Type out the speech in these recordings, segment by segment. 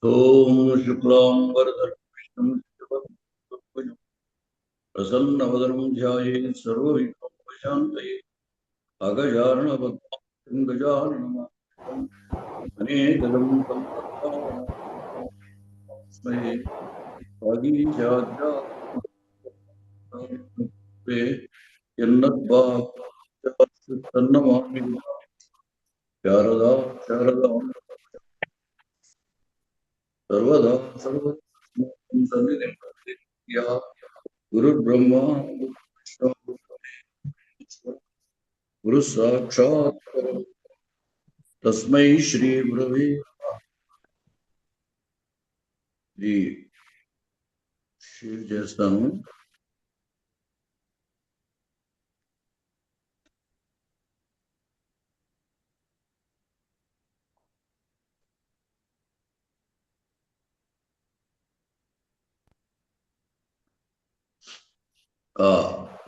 ఓం శుక్లాంబరధరం విష్ణుం శశివర్ణం ప్రసన్నవదనం ధ్యాయేత్ సర్వవిఘ్నోపశాంతయే అగజాననపద్మార్కం గజాననమార్కం అనేకదం తం తస్మై వాగీశాద్యాత్మే యన్నద్భాన్నమామి శారదా శారదా सर्वदा सर्वस्मृतिं सन्निधिं प्रतीया गुरुर्ब्रह्मा गुरुर्विष्णुः गुरुः साक्षात् तस्मै श्री गुरवे ఇది షేర్ చేస్తాను.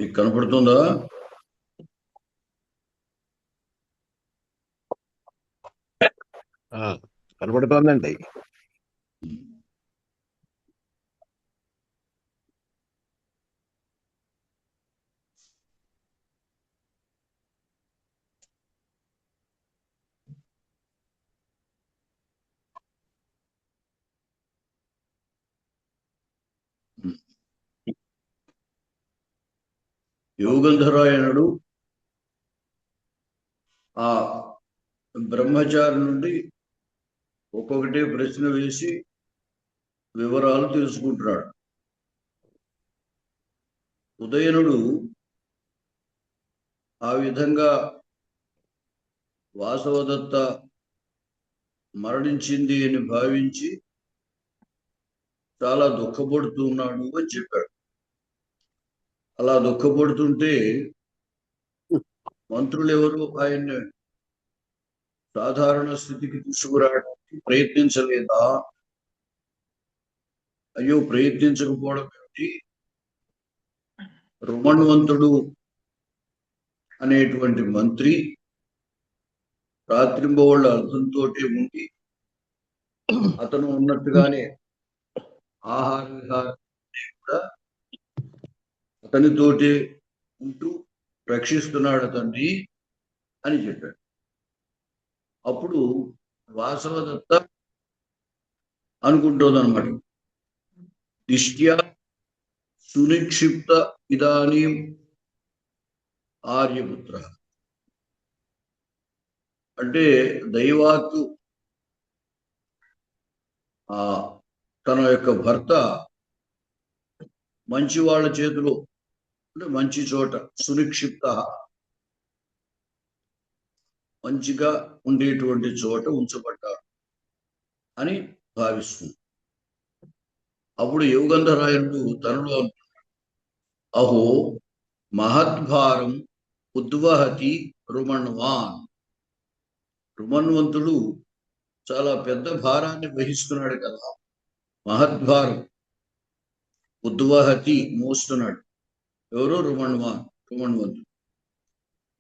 ఇది కనపడుతుందా? కనపడుతోందండి. యోగంధరాయణుడు ఆ బ్రహ్మచారి నుండి ఒక్కొక్కటి ప్రశ్న వేసి వివరాలు తెలుసుకుంటున్నాడు. ఉదయనుడు ఆ విధంగా వాసవదత్త మరణించింది అని భావించి చాలా దుఃఖపడుతున్నాడు అని చెప్పాడు. అలా దుఃఖపడుతుంటే మంత్రులు ఎవరు ఆయన్ని సాధారణ స్థితికి తీసుకురావడానికి ప్రయత్నించలేదా? అయ్యో, ప్రయత్నించకపోవడం ఏమిటి? రుమణ్వంతుడు అనేటువంటి మంత్రి రాత్రింబవళ్ళ అర్థంతో ఉండి అతను ఉన్నట్టుగానే ఆహార విహారం కూడా అతనితోటి ఉంటూ రక్షిస్తున్నాడు తండ్రి అని చెప్పాడు. అప్పుడు వాసవదత్త అనుకుంటోందన్నమాట, దిష్ట్యా సునిక్షిప్త ఇదానీం ఆర్యపుత్ర, అంటే దైవాత్తు తన యొక్క భర్త మంచి వాళ్ళ చేతిలో, అంటే మంచి చోట, సునిక్షిప్త మంచిగా ఉండేటువంటి చోట ఉంచబడ్డాడు అని భావిస్తుంది. అప్పుడు యోగంధరాయణుడు తనలో అహో మహద్భారం ఉద్వహతి రుమణ్వాన్, రుమణ్వంతుడు చాలా పెద్ద భారాన్ని వహిస్తున్నాడు కదా. మహద్భారం, ఉద్వహతి మోస్తున్నాడు. ఎవరో రుమణ్వంతుడు.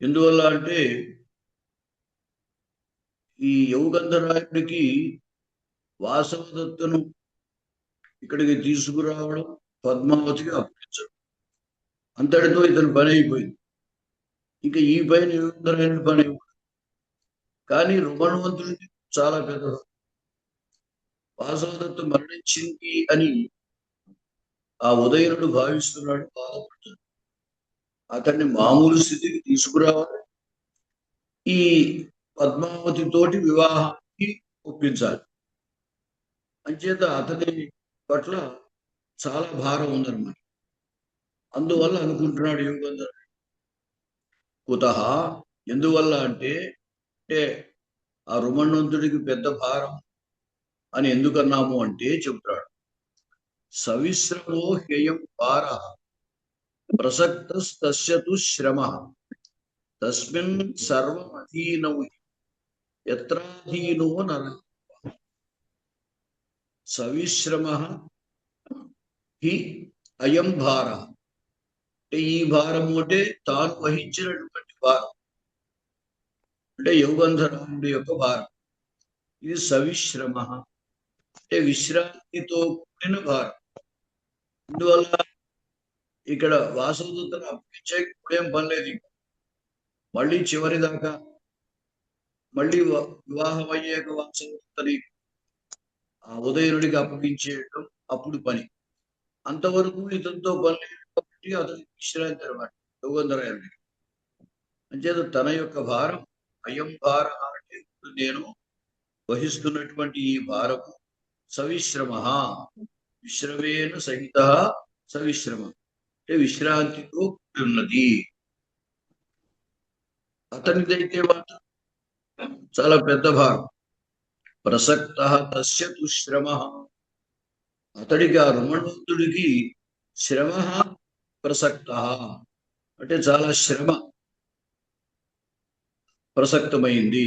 ఎందువల్ల అంటే ఈ యోగంధరాయుడికి వాసవదత్తను ఇక్కడికి తీసుకురావడం, పద్మావతికి అప్పగించడం, అంతటితో ఇతని పని అయిపోయింది. ఇంకా ఈ పైన యోగంధరాయుడి పని అయిపోయింది. కానీ రుమణ్వంతుడికి చాలా పెద్ద, వాసవదత్త మరణించింది అని ఆ ఉదయనుడు భావిస్తున్నాడు, బాధపడుతున్నాడు. అతన్ని మామూలు స్థితికి తీసుకురావాలి, ఈ పద్మావతి తోటి వివాహానికి ఒప్పించాలి. అంచేత అతని పట్ల చాలా భారం ఉందన్నమాట. అందువల్ల అనుకుంటున్నాడు యోగంధరుడు. కుతః, ఎందువల్ల అంటే ఆ రుమణ్వంతుడికి పెద్ద భారం అని ఎందుకన్నాము అంటే చెబుతాడు. సవిశ్రమో హ్యయం భార ప్రసక్తస్తస్య శ్రమ తస్మిన్ సర్వమధీనౌ యత్రాధీనో నర. సవిశ్రమ హి అయం భార, అంటే ఈ భారము అంటే తాను వహించినటువంటి భారం, అంటే యోగంధరుడి యొక్క భారం. ఇది సవిశ్రమ, అంటే విశ్రాంతితో కూడిన భారం. అందువల్ల ఇక్కడ వాసవదూతను అప్పగించే ఇప్పుడేం పని లేదు. మళ్ళీ చివరి దాకా మళ్ళీ వివాహం అయ్యాక వాసవదూతని ఆ ఉదయనుడికి అప్పగించేయడం అప్పుడు పని. అంతవరకు ఇతనితో పని లేదు కాబట్టి అతనికి విశ్రాంతి అనమాట యోగంధరాయుడికి. అంచేత తన యొక్క భారం అయం భార అంటే నేను వహిస్తున్నటువంటి ఈ భారము సవిశ్రమ, విశ్రమేణ సహిత సవిశ్రమ అంటే విశ్రాంతితో ఉన్నది. అతనిదైతే మాత్రం చాలా పెద్ద భారం. ప్రసక్త తస్య తు శ్రమ, అతడికి ఆ రుమణవంతుడికి శ్రమ ప్రసక్త అంటే చాలా శ్రమ ప్రసక్తమైంది.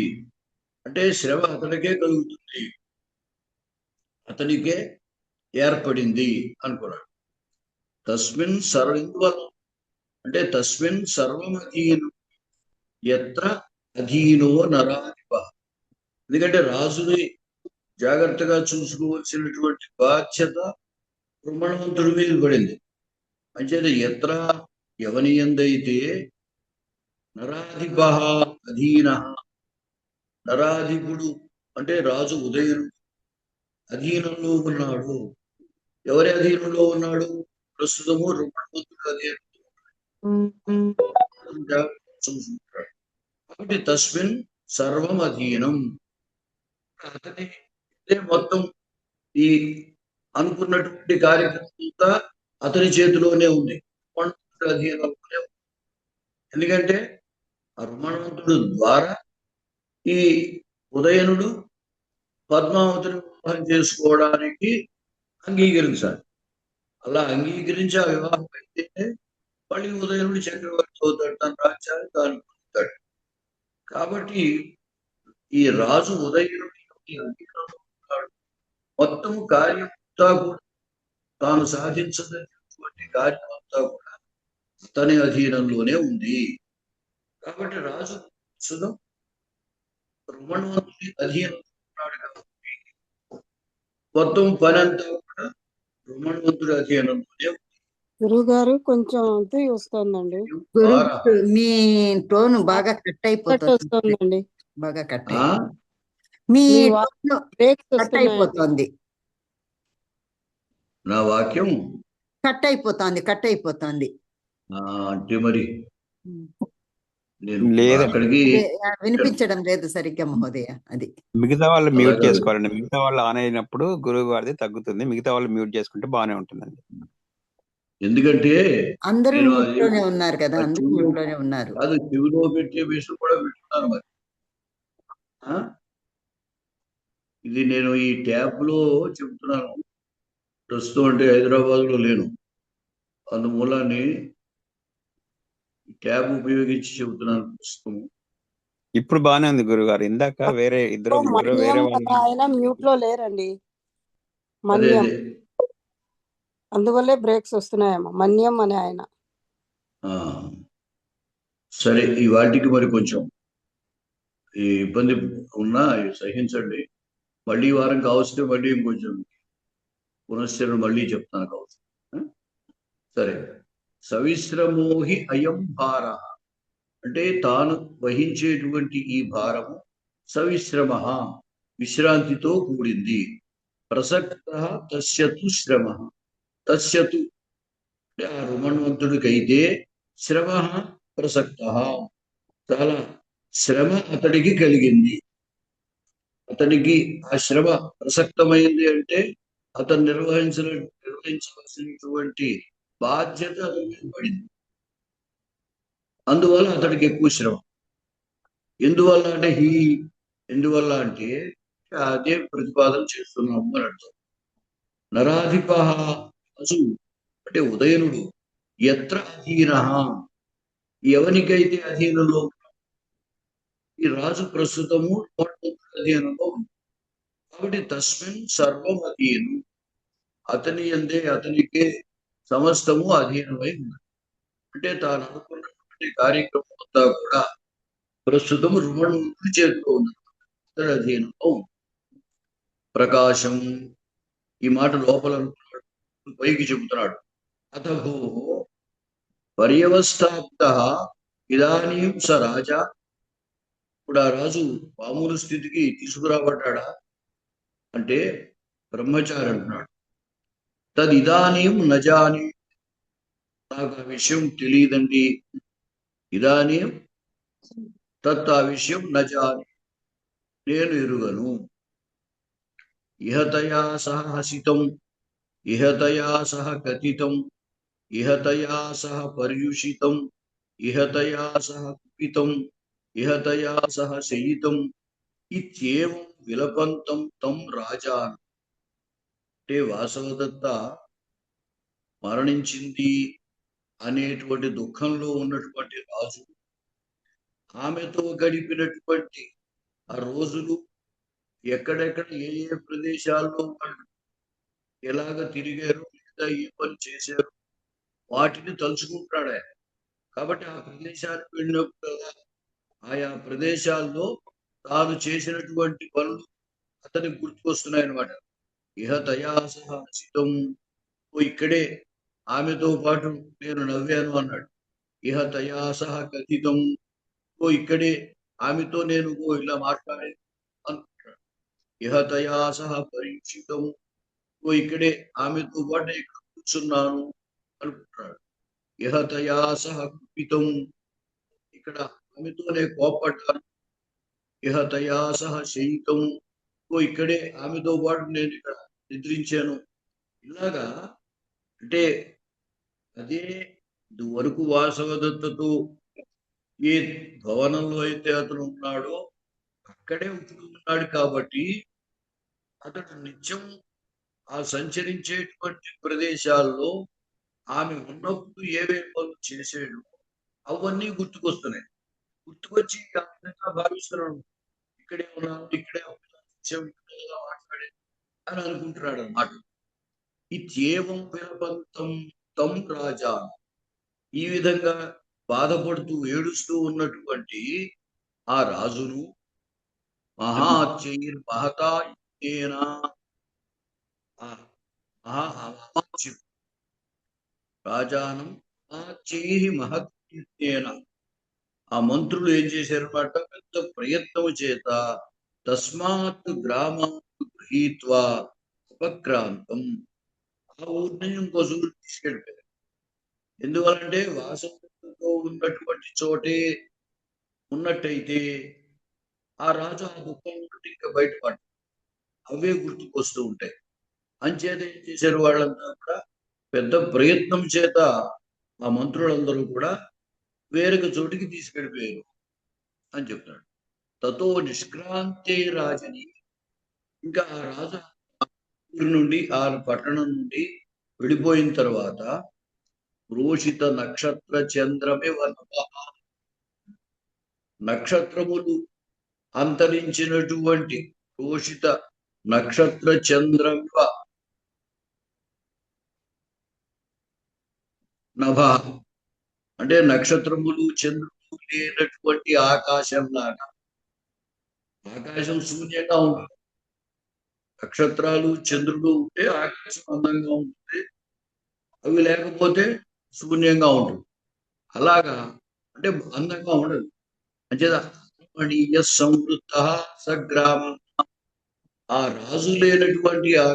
అంటే శ్రమ అతనికే కలుగుతుంది, అతనికే ఏర్పడింది అనుకున్నాడు. తస్మిన్ సర్వ అంటే తస్మిన్ సర్వమధీను ఎత్ర అధీనో నరాధిప. ఎందుకంటే రాజుని జాగ్రత్తగా చూసుకోవలసినటువంటి బాధ్యత బ్రహ్మణవంతుడి మీద పడింది. అంచేత ఎత్ర ఎవని ఎందైతే నరాధిప అధీన, నరాధిపుడు అంటే రాజు ఉదయుడు అధీనంలో ఉన్నాడు. ఎవరి అధీనంలో ఉన్నాడు? ప్రస్తుతము బ్రహ్మణవంతుడు అధీనంలో చూసుకుంటాడు. కాబట్టి తస్మిన్ సర్వం అధీనం, అతని మొత్తం ఈ అనుకున్నటువంటి కార్యక్రమం అంతా అతని చేతిలోనే ఉంది, అధీనంలోనే ఉంది. ఎందుకంటే ఆ రుమణవంతుడు ద్వారా ఈ ఉదయనుడు పద్మావతిని వివాహం చేసుకోవడానికి అంగీకరించాలి. అలా అంగీకరించి ఆ వివాహం అయితే మళ్ళీ ఉదయనుడు చక్రవర్తి అవుతాడు, తన రాజ్యాన్ని తాను పొందుతాడు. కాబట్టి ఈ రాజు ఉదయనుడి మొత్తం కార్యం అంతా కూడా తాను సాధించదగినటువంటి కార్యం అంతా కూడా తన అధీనంలోనే ఉంది. కాబట్టి రాజు సుధం రుమణవంతుడి అధీనంలో ఉన్నాడు కాబట్టి మొత్తం పని అంతా కూడా రుమణవంతుడి అధీనంలోనే ఉంది. గురువు గారు కొంచెం అంతే వస్తుందండి. మీ టోన్ బాగా కట్ అయిపోతుంది. బాగా కట్ మీ కట్ అయిపోతుంది. నా వాక్యం కట్ అయిపోతుంది. అంటే మరి అక్కడికి వినిపించడం లేదు సరిగ్గా మహోదయ. అది మిగతా వాళ్ళు మ్యూట్ చేసుకోవాలండి. మిగతా వాళ్ళు ఆన్ అయినప్పుడు గురువు గారిది తగ్గుతుంది, మిగతా వాళ్ళు మ్యూట్ చేసుకుంటే బాగానే ఉంటుందండి. ఎందుకంటే అందరూ మ్యూట్ లోనే ఉన్నారు కదా, అందరూ మ్యూట్ లోనే ఉన్నారు. అది చెవిలో పెట్టే విషయం కూడా పెట్టున్నారు మరి. ఇది నేను ఈ ట్యాబ్ లో చెప్తున్నాను. ప్రస్తుతం అంటే హైదరాబాద్ లో లేను, అందుమూలాన్ని ట్యాబ్ ఉపయోగించి చెబుతున్నాను ప్రస్తుతం. ఇప్పుడు బాగానే ఉంది గురుగారు. ఇందాక వేరే ఇద్దరు వేరే ఆయన మ్యూట్ లో లేరండి. అందువల్లే బ్రేక్స్ వస్తున్నాయేమో. మన్యం అనే ఆయన. సరే, ఈ వాటికి మరి కొంచెం ఈ ఇబ్బంది ఉన్నా సహించండి. మళ్ళీ వారం కావస్తే మళ్ళీ ఇంకొంచెం పునశ్చరణ మళ్ళీ చెప్తాను కావచ్చు. సరే, సవిశ్రమోహి అయం భార అంటే తాను వహించేటువంటి ఈ భారము సవిశ్రమ విశ్రాంతితో కూడింది. ప్రసక్త తస్యతు శ్రమ, తస్యతు అంటే ఆ రుమణవంతుడికైతే శ్రమ ప్రసక్త చాలా శ్రమ అతడికి కలిగింది. అతనికి ఆ శ్రమ ప్రసక్తమైంది అంటే అతను నిర్వహించవలసినటువంటి బాధ్యత అతని మీద పడింది. అందువల్ల అతడికి ఎక్కువ శ్రమ. ఎందువల్ల అంటే అదే ప్రతిపాదన చేస్తున్నాము అని అర్థం. నరాధిప అసు అంటే ఉదయనుడు ఎత్ర అధీన, ఎవనికైతే అధీనంలో ఈ రాజు ప్రస్తుతము అధీనంలో ఉంది. కాబట్టి తస్మిన్ సర్వం అధీనం, అతనికే సమస్తము అధీనమై ఉంది. అంటే తాను అనుకున్నటువంటి కార్యక్రమం అంతా కూడా ప్రస్తుతం రుమణుడి చేతిలో ఉంది, అతడి అధీనంలో ఉంది. ప్రకాశం ఈ మాట లోపల అనుకున్నాడు, పైకి చెబుతున్నాడు. అతభో పర్యవస్థాప్త ఇదానీం స రాజా. ఇప్పుడు ఆ రాజు మామూలు స్థితికి తీసుకురాబడ్డా అంటే బ్రహ్మచారి అంటున్నాడు. తదిదానీం నజాని, నాకు ఆ విషయం తెలియదండి. ఇదానీం తత్, ఆ విషయం నజాని, నేను ఎరుగను. ఇహతయా సహ హసితం, ఇహతయా సహ కథితం, ఇహతయా సహ పర్యుషితం, ఇహతయా సహ కుపితం, ఇహతయా సహ శయితం ఇత్యేవం విలపంతం తం రాజా. అంటే వాసవదత్త మరణించింది అనేటువంటి దుఃఖంలో ఉన్నటువంటి రాజు ఆమెతో గడిపినటువంటి ఆ రోజులు, ఎక్కడెక్కడ ఏ ఏ ప్రదేశాల్లో వాళ్ళు ఎలాగ తిరిగారు, లేదా ఏ పని చేశారు, వాటిని తలుచుకుంటాడు ఆయన. కాబట్టి ఆ ప్రదేశానికి వెళ్ళినప్పుడు ఆయా ప్రదేశాల్లో తాను చేసినటువంటి పనులు అతనికి గుర్తుకొస్తున్నాయి అనమాట. ఇహ తయాసహ సితం, ఇక్కడే ఆమెతో పాటు నేను నవ్వాను అన్నాడు. ఇహ తయాసహ కథితం, ఇక్కడే ఆమెతో నేను ఇలా మాట్లాడాను అనుకుంటాడు. ఇహ తయాసహ పరీక్షితం, ఇక్కడే ఆమెతో పాటు ఇక్కడ కూర్చున్నాను అనుకుంటాడు. ఇహ తయాసహ కుపితం, ఇక్కడ ఆమెతోనే కోపడ్డాను. ఇహ తయాసహ శయితం, ఇక్కడే ఆమెతో పాటు నేను ఇక్కడ నిద్రించాను. ఇలాగా అంటే అదే వరకు వాసవదత్తతో ఏ భవనంలో అయితే అతను ఉన్నాడో అక్కడే ఉంటున్నాడు. కాబట్టి అతడు నిత్యం ఆ సంచరించేటువంటి ప్రదేశాల్లో ఆమె ఉన్నప్పుడు ఏవేమి పనులు చేసాడు అవన్నీ గుర్తుకొస్తున్నాయి. గుర్తుకొచ్చి ఆ విధంగా భావిస్తున్నాడు. ఇక్కడే ఉన్నాను, ఇక్కడే మాట్లాడే అని అనుకుంటున్నాడు అన్నమాట. ఇత్యేవం విలపంతం తం రాజా, ఈ విధంగా బాధపడుతూ ఏడుస్తూ ఉన్నటువంటి ఆ రాజును మహాచైర్ మహతా రాజానం మహాచైహి మహత్యేన, ఆ మంత్రులు ఏం చేశారన్నమాట, పెద్ద ప్రయత్నం చేత తస్మాత్ గ్రామాత్ గృహీత్వా ఉపక్రాంతం, ఆ ఊరిని ఇంకో చోటు తీసుకెళ్ళిపోయారు. ఎందువలంటే వాసంతో ఉన్నటువంటి చోటే ఉన్నట్టయితే ఆ రాజు ఆ దుఃఖం నుండి ఇంకా బయటపడ్డాడు. అవే గుర్తుకొస్తూ ఉంటాయి. అంచేత ఏం చేశారు, వాళ్ళంతా కూడా పెద్ద ప్రయత్నం చేత ఆ మంత్రులందరూ కూడా వేరొక చోటికి తీసుకెళ్ళిపోయారు అని చెప్తాడు. తతో నిష్క్రాంతే రాజని, ఇంకా ఆ రాజు ఊరి నుండి ఆ పట్టణం నుండి వెళ్ళిపోయిన తర్వాత రోషిత నక్షత్ర చంద్రమే నక్షత్రములు అంతరించినటువంటి రోషిత నక్షత్ర చంద్రమివ నభ, అంటే నక్షత్రములు చంద్రులు లేనటువంటి ఆకాశం లాగా. ఆకాశం శూన్యంగా ఉంటుంది, నక్షత్రాలు చంద్రుడు ఉంటే ఆకాశం అందంగా ఉంటుంది, అవి లేకపోతే శూన్యంగా ఉంటుంది. అలాగా అంటే అందంగా ఉండదు. అంచేత సంవృత సగ్రామం, ఆ రాజు లేనటువంటి ఆ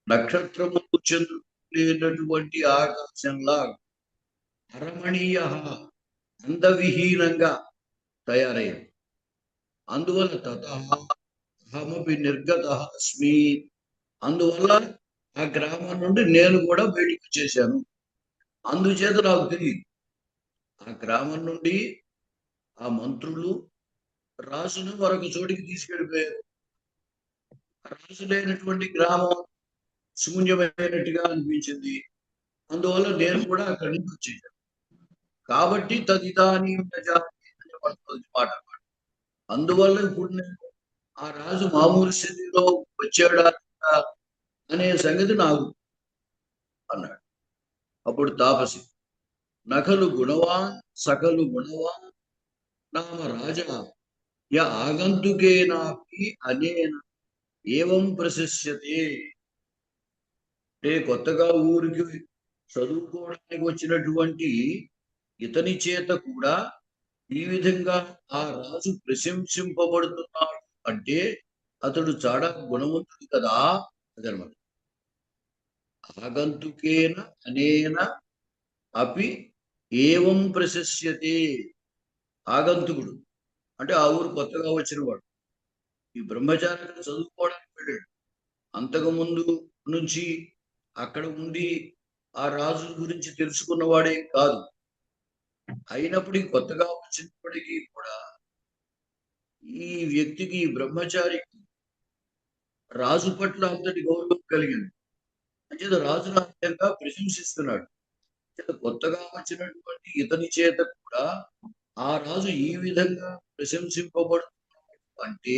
నక్షత్రములు చంద్రుడు లేనటువంటి ఆకాశంలా అరమణీయ అందవిహీనంగా తయారయ్యాడు. అందువల్ల తతహమపి నిర్గత అస్మి, అందువల్ల ఆ గ్రామం నుండి నేను కూడా బయటికి వచ్చేసాను. అందుచేత నాకు తెలియదు. ఆ గ్రామం నుండి ఆ మంత్రులు రాజును మరొక చోటికి తీసుకెళ్ళిపోయారు. రాజు లేనటువంటి గ్రామం శూన్యమైనట్టుగా అనిపించింది. అందువల్ల నేను కూడా అక్కడి నుంచి వచ్చేసాను. కాబట్టి తదిదాని మాట. అందువల్ల ఇప్పుడు నేను ఆ రాజు మామూలు స్థితిలో వచ్చాడా అనే సంగతి నాకు అన్నాడు. అప్పుడు తాపసి నకలు గుణవాన్ సకలు గుణవాన్ నామ రాజా య ఆగంతుకేనాపి అనేన ఏవం ప్రశస్యతే అంటే కొత్తగా ఊరికి చదువుకోవడానికి వచ్చినటువంటి ఇతని చేత కూడా ఈ విధంగా ఆ రాజు ప్రశంసింపబడుతున్నాడు అంటే అతడు చాలా గుణవంతుడు కదా అదనమాట. ఆగంతుకేన అనేన అపి ఏవం ప్రశస్యతే. ఆగంతుకుడు అంటే ఆ ఊరు కొత్తగా వచ్చిన వాడు ఈ బ్రహ్మచారి చదువుకోవడానికి వెళ్ళాడు. అంతకుముందు నుంచి అక్కడ ఉండి ఆ రాజు గురించి తెలుసుకున్నవాడే కాదు. అయినప్పటికీ కొత్తగా వచ్చినప్పటికీ కూడా ఈ వ్యక్తికి బ్రహ్మచారికి రాజు పట్ల అంతటి గౌరవం కలిగింది. అంచేత రాజును ఆ విధంగా ప్రశంసిస్తున్నాడు. కొత్తగా వచ్చినటువంటి ఇతని చేత కూడా ఆ రాజు ఈ విధంగా ప్రశంసింపబడుతున్నాడు అంటే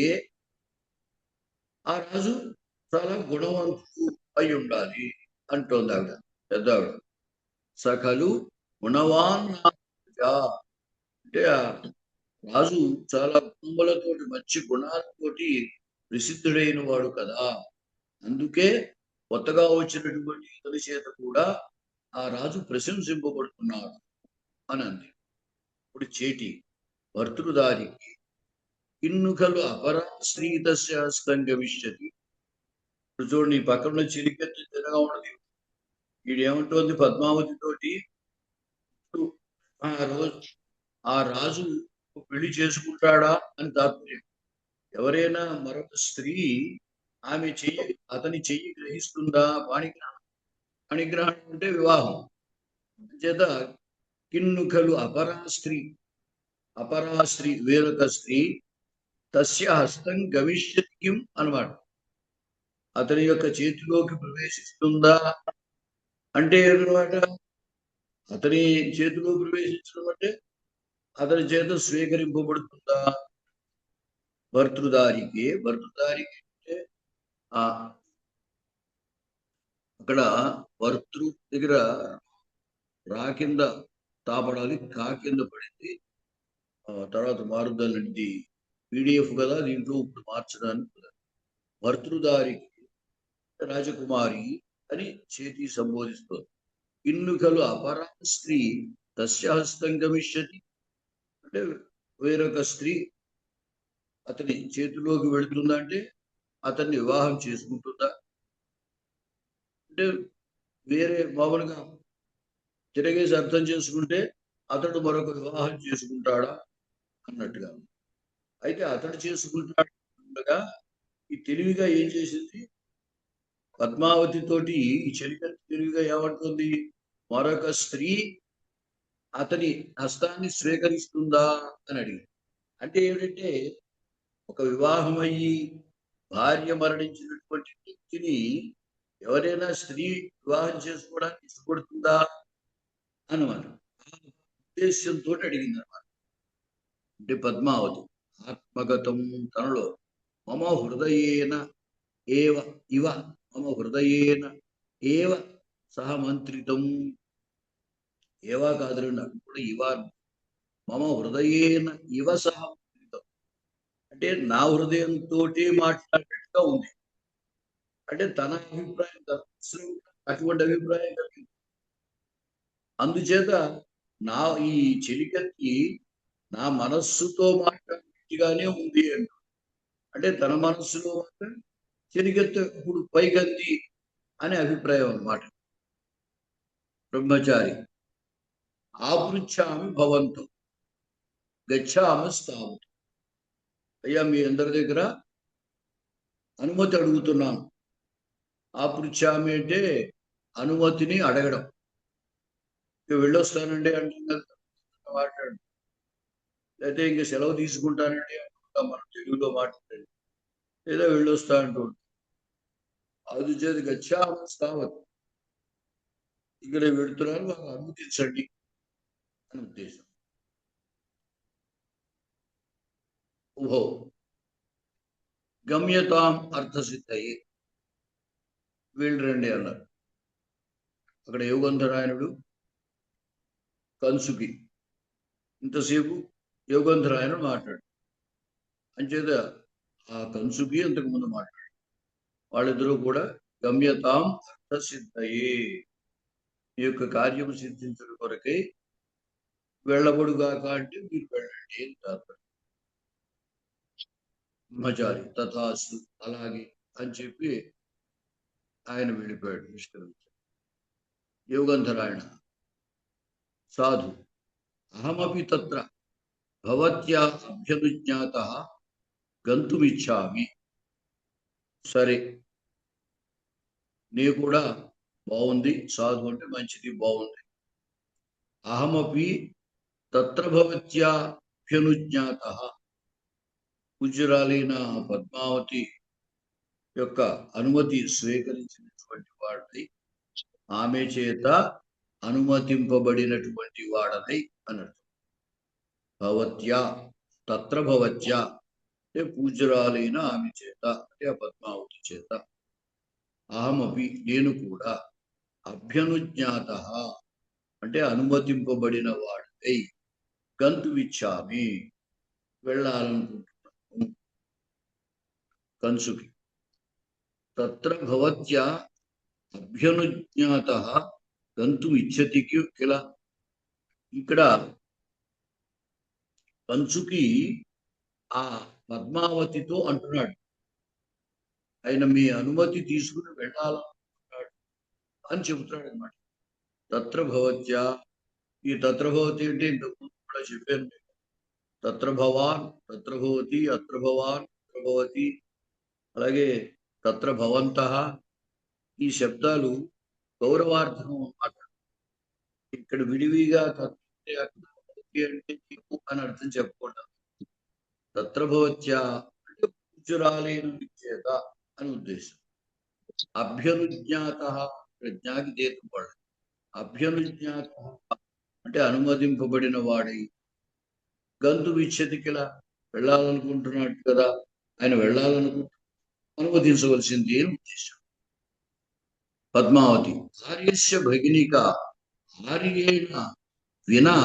ఆ రాజు చాలా గుణవంతుడు అయి ఉండాలి అంటోంది ఆవిడ, పెద్ద ఆవిడ. సకలు గుణవాన్ అంటే ఆ రాజు చాలా గుణములతోటి మంచి గుణాలతోటి ప్రసిద్ధుడైన వాడు కదా. అందుకే కొత్తగా వచ్చినటువంటి ఇతని చేత కూడా ఆ రాజు ప్రశంసింపబడుతున్నాడు అని అంది. ఇప్పుడు చేటి భర్తృదారికి కిన్నుకలు అపరా శ్రీతస్యాస్తంగమిష్యతి. ఇప్పుడు చూడండి ఈ పక్కన చిరికెత్తి తినగా ఉన్నది. వీడేమంటోంది పద్మావతి తోటి, ఆ రాజు పెళ్లి చేసుకుంటాడా అని తాత్పర్యం. ఎవరైనా మరొక స్త్రీ ఆమె అతని చెయ్యి గ్రహిస్తుందా? పాణిగ్రహణం. పాణిగ్రహణం అంటే వివాహం. చేత కిన్నుకలు అపరా స్త్రీ వేరొక స్త్రీ తస్య హస్తం గమిష్యతి కిం అన్నమాట. అతని యొక్క చేతిలోకి ప్రవేశిస్తుందా అంటే అన్నమాట. అతని చేతిలో ప్రవేశించడం అంటే అతని చేత స్వీకరింపబడుతుందా? భర్తృదారికి అంటే అక్కడ భర్తృ దగ్గర రా కింద తాపడాలి, కా కింద పడింది, తర్వాత మారుద్దాలండి. PDF కదా, దీంట్లో ఇప్పుడు మార్చడానికి. భర్తృదారికి రాజకుమారి అని చేతి సంబోధిస్తుంది. ఇన్నుకలు అపరా స్త్రీ తస్య హస్తం గమిష్యతి అంటే వేరొక స్త్రీ అతని చేతిలోకి వెళుతుందా అంటే అతన్ని వివాహం చేసుకుంటుందా అంటే వేరే మామూలుగా తిరగేసి అర్థం చేసుకుంటే అతడు మరొక వివాహం చేసుకుంటాడా అన్నట్టుగా. అయితే అతడు చేసుకుంటాడుగా ఈ తెలివిగా ఏం చేసింది, పద్మావతి తోటి ఈ చెలికత్తి తెలివిగా ఏమంటుంది, మరొక స్త్రీ అతని హస్తాన్ని స్వీకరిస్తుందా అని అడిగింది. అంటే ఏమిటంటే ఒక వివాహం అయ్యి భార్య మరణించినటువంటి వ్యక్తిని ఎవరైనా స్త్రీ వివాహం చేసుకోవడానికి ఇష్టపడుతుందా అన్నమాట. ఉద్దేశ్యంతో అడిగింది అన్నమాట. అంటే పద్మావతి ఆత్మగతం తనలో మమ హృదయేన ఏవ సహమంత్రితం. ఏవా కాదులండి, అక్కడ కూడా ఇవా. మమ హృదయేన ఇవ సహమంత్రితం అంటే నా హృదయంతో మాట్లాడినట్టుగా ఉంది. అంటే తన అభిప్రాయం అటువంటి అభిప్రాయం కలిగింది. అందుచేత నా ఈ చెలికత్తి నా మనస్సుతో మాట్లాడినట్టుగానే ఉంది అంటే తన మనస్సులో మాత్రం చెలికత్తి ఇప్పుడు పైకంది అనే అభిప్రాయం అన్నమాట. బ్రహ్మచారి ఆపృచ్ఛామి భవంతు గచ్ఛామస్తాము. అయ్యా మీ అందరి దగ్గర అనుమతి అడుగుతున్నాను. ఆపృచ్ఛామి అంటే అనుమతిని అడగడం. వెళ్ళొస్తానండి అంటే మాట్లాడు, లేకపోతే ఇంకా సెలవు తీసుకుంటానండి అనుకుంటాం మనం తెలుగులో మాట్లాడండి, లేదా వెళ్ళొస్తా అంటూ అది చేతి గచ్ఛామస్తావత్, ఇక్కడ వెళుతున్నారు మాకు అనుమతించండి అని ఉద్దేశం. ఉభో గమ్యతాం అర్థసిద్ధయే, వీళ్ళు రండి అన్నారు. అక్కడ యోగంధరాయణుడు కంసుకి ఇంతసేపు యోగంధరాయణుడు మాట్లాడు అంచేత ఆ కంసుకి అంతకుముందు మాట్లాడు. వాళ్ళిద్దరూ కూడా గమ్యతాం అర్థసిద్ధయే, ఈ యొక్క కార్యం సిద్ధించడం కొరకై వెళ్ళబడుగాక అంటే మీరు వెళ్ళండి అని తాత్పర్యం. బ్రహ్మచారి తథాస్తు అలాగే అని చెప్పి ఆయన వెళ్ళిపోయాడు నిష్క్రమించాడు. యోగంధరాయణ సాధు అహమపి తత్ర భవత్యా అభ్యనుజ్ఞాతః గంతుమిచ్చామి. సరే, నీ కూడా బాగుంది, సాధు అంటే మంచిది, బాగుంది. అహమపి తత్ర భవత్యా అభ్యనుజ్ఞాతః, పూజ్యురాలైన పద్మావతి యొక్క అనుమతి స్వీకరించినటువంటి వాడై, ఆమె చేత అనుమతింపబడినటువంటి వాడనై అన్నట్టు. భవత్యా తత్ర భవత్యా అంటే పూజ్యురాలైన ఆమె చేత, అంటే ఆ పద్మావతి చేత, అహమపి నేను కూడా, అభ్యనుజ్ఞాత అంటే అనుమతింపబడిన వాడై, గంతుమిచ్చామి వెళ్ళాలనుకుంటున్నాను కంసుకి. తత్ర భవత్యా అభ్యనుజ్ఞాత గంతుమిచ్చతి కిల. ఇక్కడ కంసుకి ఆ పద్మావతితో అంటున్నాడు, ఆయన మీ అనుమతి తీసుకుని వెళ్ళాలనుకుంటున్నాడు అని చెబుతున్నాడు అనమాట. తత్ర భవత్యా, ఈ తత్ర భవతి అంటే ఇంతకు కూడా చెప్పాను, తత్ర భవాన్, తత్ర భవతి, అత్ర భవాన్, అత్ర భవతి, అలాగే తత్ర భవంతః, ఈ శబ్దాలు గౌరవార్థం అన్నమాట. ఇక్కడ విడివిగా అంటే అని అర్థం చెప్పకూడదు. తత్ర భవత్యా అంటే పూజ్యురాలైన చేత అని ఉద్దేశం. అభ్యనుజ్ఞాత ప్రజ్ఞాకి దేతుపడ, అభ్యనుజ్ఞాత అంటే అనుమతింపబడిన వాడై, గంతుమిచ్చతికిల వెళ్ళాలనుకుంటున్నాడు కదా, ఆయన అనుమతించవలసింది అని ఉద్దేశం. పద్మావతి ఆర్యస్య భగినిక ఆర్యేణ వినా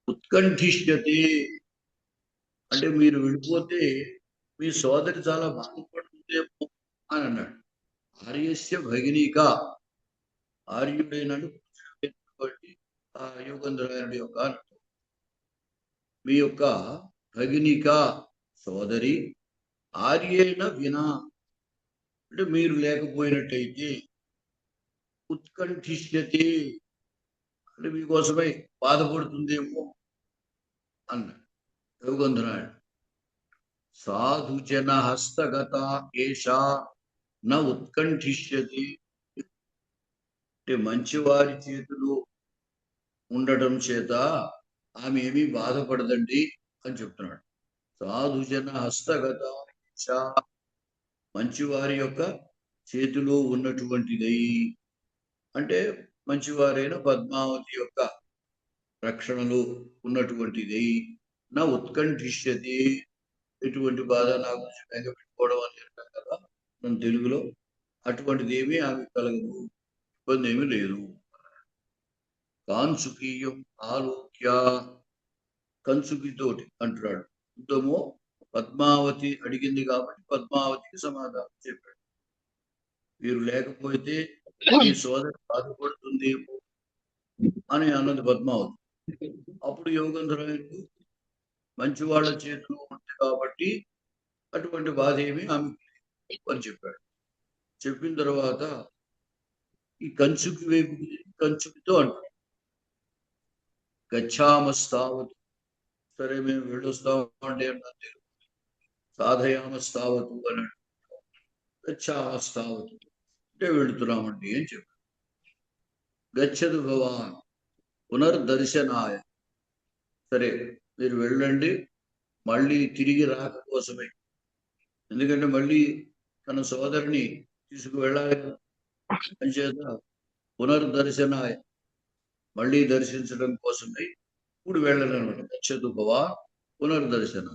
ఉత్కంఠిష్యతే, అంటే మీరు వెళ్ళిపోతే మీ సోదరి చాలా బాధపడుతుందేమో అని అన్నాడు. ఆర్యస్య భగినిక, ఆర్యుడైనడు ఆ యోగేంద్రాయనుడి యొక్క అర్థం. మీ యొక్క భగినిక సోదరి, ఆర్యేణ వినా అంటే మీరు లేకపోయినట్టయితే, ఉత్కంఠిష్యతే అంటే మీకోసమై బాధపడుతుందేమో అన్నాడు యోగేంద్రాయణ. సాధుజన హస్తగత ఏషా న ఉత్కంఠిష్యతి, అంటే మంచివారి చేతులు ఉండటం చేత ఆమె ఏమీ బాధపడదండి అని చెప్తున్నాడు. సాధుజన హస్తగత ఏషా, మంచివారి యొక్క చేతిలో ఉన్నటువంటిదై, అంటే మంచివారైన పద్మావతి యొక్క రక్షణలో ఉన్నటువంటిదై, నా ఉత్కంఠిష్యతి, ఎటువంటి బాధ నాకు పెట్టుకోవడం అని అంటాం కదా మన తెలుగులో, అటువంటిది ఏమీ ఆమె కలగదు, ఇబ్బంది ఏమీ లేదు. కాంసుకీయం ఆలోక్య, కంసుకితోటి అంటున్నాడు. యుద్ధము పద్మావతి అడిగింది కాబట్టి పద్మావతికి సమాధానం చెప్పాడు. మీరు లేకపోతే ఈ సోదరి బాధపడుతుందేమో అని అన్నది పద్మావతి. అప్పుడు యోగేంద్రాయనుడు మంచి వాళ్ళ చేతిలో ఉంది కాబట్టి అటువంటి బాధ ఏమి ఆమె అని చెప్పాడు. చెప్పిన తర్వాత ఈ కంచుకి వైపు కంచుకితో అంటాడు, గచ్చామస్తావతు, సరే మేము వెళ్ళొస్తాము అంటే అంటే సాధయామస్తావతు అని, గచ్చామస్తావతు అంటే వెళుతున్నామండి అని చెప్పాడు. గచ్చదు భవాన్ పునర్దర్శనాయ, సరే మీరు వెళ్ళండి, మళ్ళీ తిరిగి రాక కోసమే, ఎందుకంటే మళ్ళీ తన సోదరిని తీసుకువెళ్ళాలి కదా, అని చేత పునర్దర్శనాయ మళ్ళీ దర్శించడం కోసమై ఇప్పుడు వెళ్ళాలన్నమాట. గచ్చదు భవాన్ పునర్దర్శన.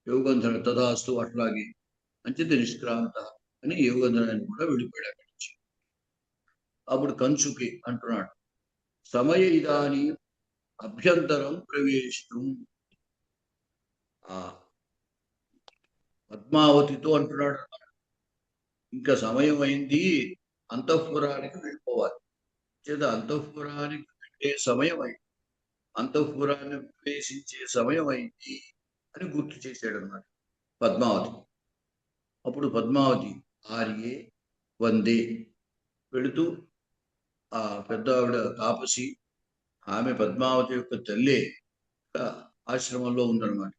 యోగంధర తథాస్తు అట్లాగే అంచిత నిష్క్రాంత అని యోగంధరాన్ని కూడా వెళ్ళిపోయాడు అక్కడి నుంచి. అప్పుడు కంచుకి అంటున్నాడు, సమయ ఇదాని అభ్యంతరం ప్రవేశితం. ఆ పద్మావతితో అంటున్నాడు, ఇంకా సమయం అయింది, అంతఃపురానికి వెళ్ళిపోవాలి. చేత అంతఃపురానికి వెళ్ళే సమయం అయింది, అంతఃపురాన్ని ప్రవేశించే సమయం అయింది అని గుర్తు చేశాడు అన్నమాట పద్మావతి. అప్పుడు పద్మావతి ఆర్యే వందే వెళుతూ ఆ పెద్ద ఆవిడ తాపసి, ఆమె పద్మావతి యొక్క తల్లి ఆశ్రమంలో ఉందన్నమాట.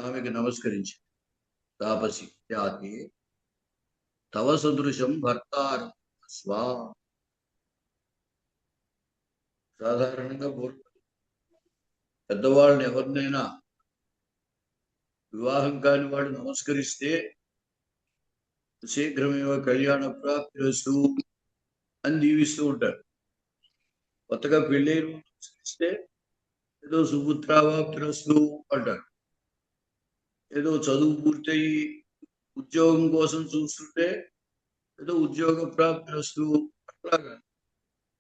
ఆమెకి నమస్కరించి తాపసి జాతి తవ సదృశం భర్తారం స్వా. సాధారణంగా పెద్దవాళ్ళని ఎవరినైనా వివాహం కాని వాడు నమస్కరిస్తే శీఘ్రమేవ కళ్యాణ ప్రాప్తిరస్తు అని దీవిస్తూ ఉంటారు. కొత్తగా పెళ్ళైన నమస్కరిస్తే ఏదో సుపుత్రావాప్తిరస్తు అంటారు. ఏదో చదువు పూర్తయి ఉద్యోగం కోసం చూస్తుంటే ఏదో ఉద్యోగ ప్రాప్తిరస్తు అట్లాగా.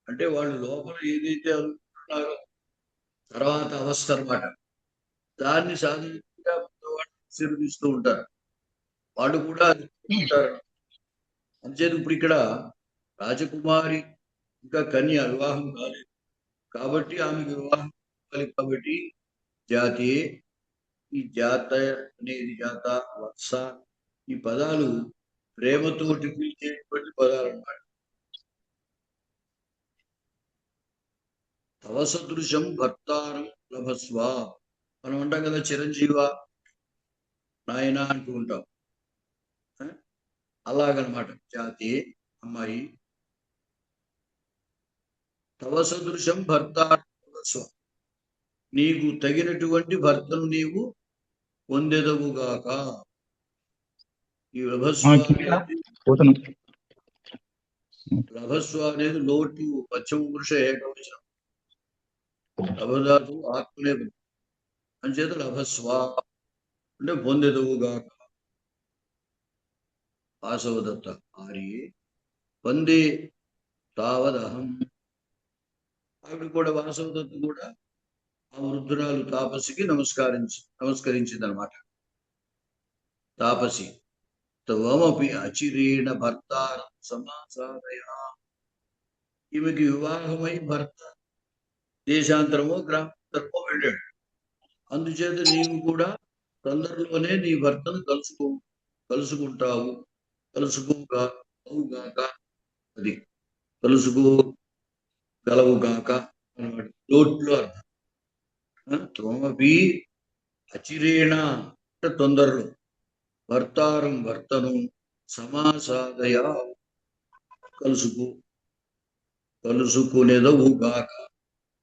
అంటే వాళ్ళు లోపల ఏదైతే అనుకుంటున్నారో తర్వాత అవస్థ అన్నమాట, దాన్ని సాధించగా వాళ్ళు ఆశీర్వదిస్తూ ఉంటారు, వాళ్ళు కూడా ఉంటారు. అంతేది ఇప్పుడు ఇక్కడ రాజకుమారి ఇంకా కన్య వివాహం కాలేదు కాబట్టి ఆమెకు వివాహం కాలేదు కాబట్టి జాతి, ఈ జాత అనేది జాత వత్స ఈ పదాలు ప్రేమతోటి పిలిచేటువంటి పదాలు అన్నమాట. తవ సదృశం భర్తారం లభస్వ మనం అంటాం కదా, చిరంజీవ నాయన అంటూ ఉంటాం. అలాగనమాట. జాతి అమ్మాయి తవ సదృశం భర్తారం లభస్వ, నీకు తగినటువంటి భర్తను నీవు పొందెదవుగాక. ఈ లభస్వ లభస్వ అనేది లోటు పశ్చిమ పురుష ఏకవచనం, లభదాతు ఆత్మనేపథ్యం అంచేత లభస్వ అంటే పొందెదవుగాక. వాసవదత్త ఆర్యే వందే తావదహం. ఆవిడ కూడా వాసవదత్త కూడా ఆ వృద్ధురాలు తాపసికి నమస్కరించింది అనమాట. తాపసి త్వమపి అచిరేణ భర్తారం సమాసాదయ. ఈమెకి వివాహమై భర్త దేశాంతరమో గ్రామాంతరమో వెళ్ళాడు. అందుచేత నీవు కూడా తొందరలోనే నీ భర్తను కలుసుకుంటావు. కలుసుకోగాక, అది కలుసుకోగలవుగాక అన్నమాట. లోట్లో అర్థం. త్వమపి అచిరేణ అంటే తొందరలో, భర్తను సమాసాదయ కలుసుకునేదవుగాక.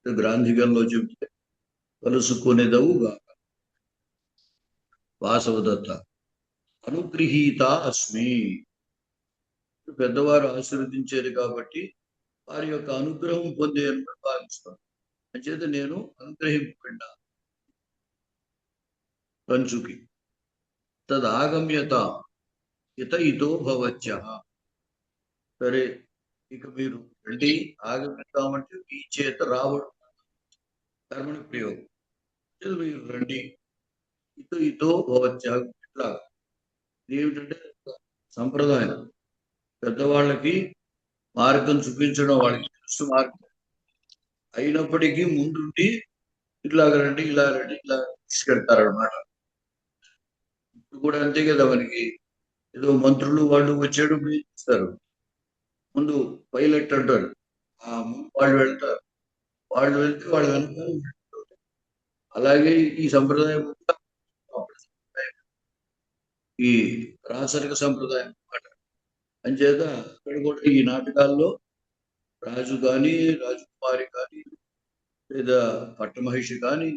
గ్రాంధికంలో చెబితే కలుసుకునేదవుగాక. వాసవదత్త అనుగృహీత అస్మి. పెద్దవారు ఆశీర్వదించేది కాబట్టి వారి యొక్క అనుగ్రహం పొందేదని భావిస్తాను. అంచేత నేను అనుగ్రహింపబడ్డా కంచుకి. తదాగమ్యత ఇతో భవత్య. సరే ఇక మీరు రండి, ఆగమిద్దామంటే మీ చేత రావడం కర్మని ప్రయోగం. మీరు రండి, ఇతో భవత్య. ఇట్లా ఏమిటంటే సంప్రదాయం, పెద్దవాళ్ళకి మార్గం చూపించడం వాళ్ళకి తెలుసు మార్గం అయినప్పటికీ ముందుండి ఇట్లా రండి ఇలా తీసుకెళ్తారనమాట. ఇప్పుడు కూడా అంతే కదా, మనకి ఏదో మంత్రులు వాళ్ళు వచ్చాడు ఇస్తారు, ముందు పైలట్ అంటారు, వాళ్ళు వెళ్తారు, వాళ్ళు వెళ్తే వాళ్ళు వెళ్తారు. అలాగే ఈ సంప్రదాయం ఈ రాచరిక సంప్రదాయం అన్నమాట. అంచేత ఇక్కడ కూడా ఈ నాటకాల్లో రాజు కానీ రాజకుమారి కానీ లేదా పట్టమహిషి కానీ